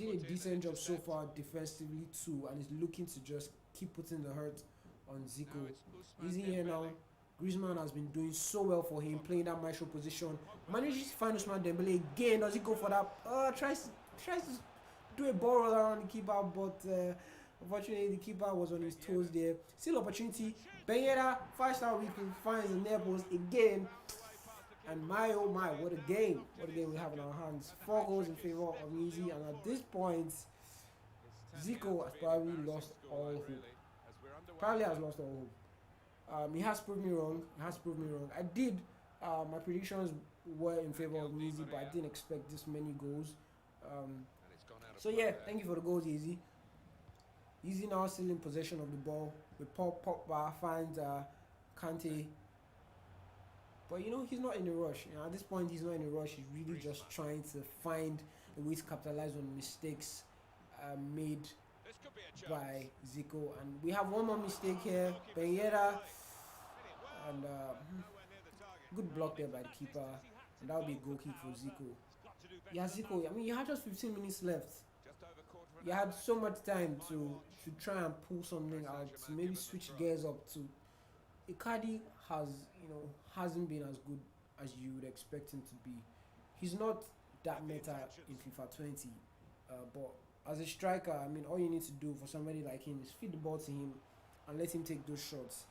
a decent job so far defensively too, and is looking to just keep putting the hurt on Zico. Easy here now. Griezmann has been doing so well for him, playing that maestro position. Manages to find Ousmane Dembele again. Does he go for that? Tries to do a ball roll around the keeper, but unfortunately the keeper was on his toes there. Still opportunity. Ben Yedder, 5-star weekly, finds the near post again. And my oh my, what a game! What a game we have in our hands. 4 goals in favor of Easy, and at this point, Zico has probably lost all hope. Probably has lost all hope. He has proved me wrong. I did. My predictions were in favor of Easy, but I didn't expect this many goals. So yeah, thank you for the goals, Easy. Easy now still in possession of the ball. With Pogba finds Kante. But he's not in a rush. At this point, he's not in a rush. He's really just trying to find a way to capitalize on mistakes made This could be a chance. by Zico. And we have one more mistake here. Ben Yedder. And Nowhere near the target. good block there by the keeper. And that would be a goal kick for Zico. Yeah, Zico, I mean, you had just 15 minutes left. Just over quarter of an You hour. had so much time to try and pull something out, to maybe switch gears up, to Icardi has, hasn't been as good as you would expect him to be. He's not that meta in FIFA 20, but as a striker, I mean, all you need to do for somebody like him is feed the ball to him and let him take those shots.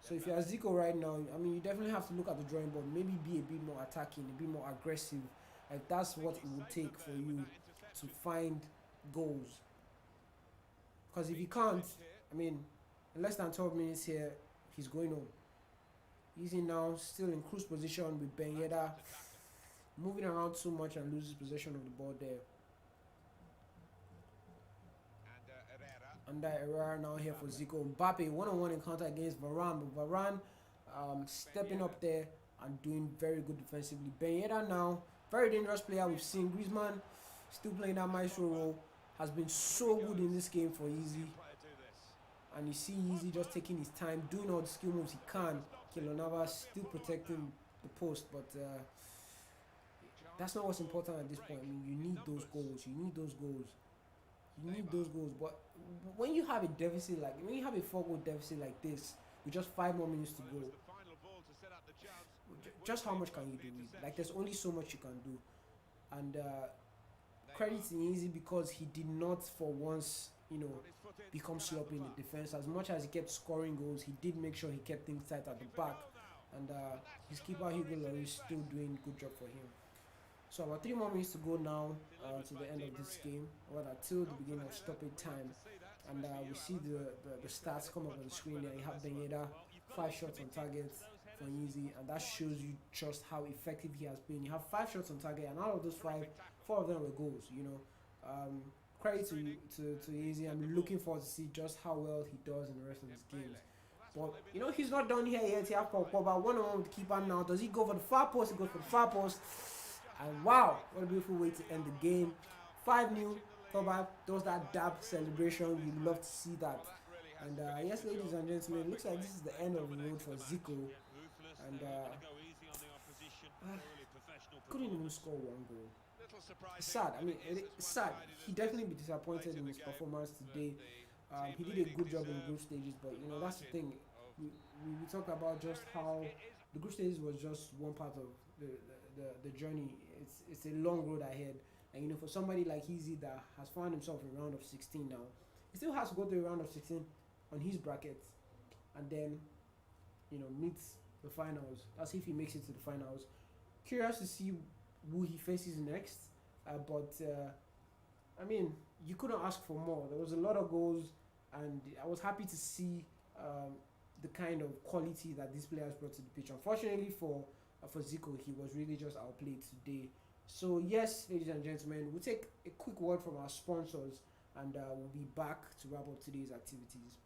So if you're Zico right now, I mean, you definitely have to look at the drawing board, maybe be a bit more attacking, a bit more aggressive. Like, that's what it would take for you to find goals. Because if you can't, I mean, in less than 12 minutes here, he's going home. Easy now, still in cruise position with Ben Yedder, moving around too much and loses possession of the ball there. And Herrera now here for Zico. Mbappe, one-on-one encounter against Varane, but Varane stepping up there and doing very good defensively. Ben Yedder now, very dangerous player. We've seen Griezmann still playing that maestro role. Has been so good in this game for Easy. And you see Easy just taking his time, doing all the skill moves he can. Keylor Navas still protecting the post, but that's not what's important at this point. I mean, you need those goals. You need those goals. You need those goals. But when you have a deficit when you have a 4-goal deficit like this, with just 5 more minutes to go, just how much can you do? Like, there's only so much you can do. And credit to Easy because he did not for once, become sloppy in the defense. As much as he kept scoring goals, he did make sure he kept things tight at the back. And his keeper Hugo Lloris still doing a good job for him. So about 3 more minutes to go now to the end of this game, or till the beginning of stoppage time. And we see the stats come up on the screen there. You have Ben Yedder, 5 shots on target for Easy, and that shows you just how effective he has been. You have 5 shots on target, and out of those 5, 4 of them were goals. Credit to Easy. I'm looking forward to see just how well he does in the rest of his games. But he's not done here yet. He has Pogba one-on-one with the keeper now. Does he go for the far post? He goes for the far post. And wow, what a beautiful way to end the game. 5-0. Pogba does that dab celebration. You love to see that. And yes, ladies and gentlemen, it looks like this is the end of the road for Zico. And couldn't even score 1 goal. It's sad. I mean, it's sad. He definitely be disappointed in his performance today. He did a good job in group stages, but that's the thing. We talk about just how the group stages was just one part of the journey. It's a long road ahead, and for somebody like Easy that has found himself in round of 16 now, he still has to go to a round of 16 on his bracket, and then meets the finals. That's if he makes it to the finals. Curious to see who he faces next, but I mean, you couldn't ask for more. There was a lot of goals, and I was happy to see the kind of quality that these players brought to the pitch. Unfortunately for Zico, he was really just outplayed today. So yes, ladies and gentlemen, we'll take a quick word from our sponsors, and we'll be back to wrap up today's activities.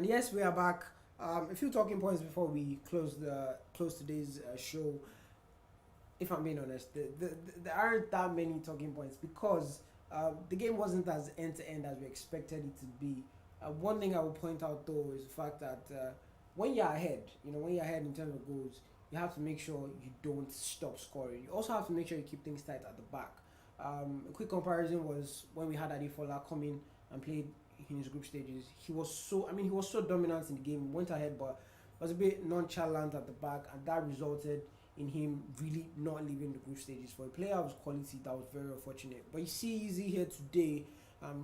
yes, we are back. A few talking points before we close today's show. If I'm being honest, there aren't that many talking points because the game wasn't as end to end as we expected it to be. One thing I will point out though is the fact that when you're ahead, when you're ahead in terms of goals, you have to make sure you don't stop scoring. You also have to make sure you keep things tight at the back. A quick comparison was when we had Adefola come in and played in his group stages. He was so dominant in the game. He went ahead, but was a bit nonchalant at the back, and that resulted in him really not leaving the group stages. For a player of his quality, that was very unfortunate. But you see Easy here today,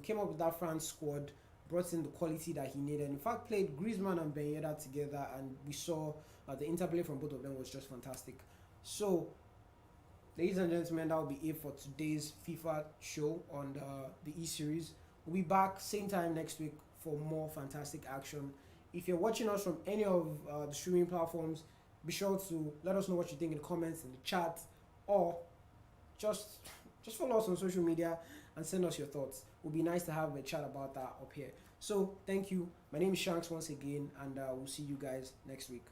came up with that France squad, brought in the quality that he needed. In fact, played Griezmann and Ben Yedder together, and we saw the interplay from both of them was just fantastic. So, ladies and gentlemen, that will be it for today's FIFA show on the E-Series. We'll be back same time next week for more fantastic action. If you're watching us from any of the streaming platforms, be sure to let us know what you think in the comments, in the chat, or just follow us on social media and send us your thoughts. It would be nice to have a chat about that up here. So, thank you. My name is Shanks once again, and we'll see you guys next week.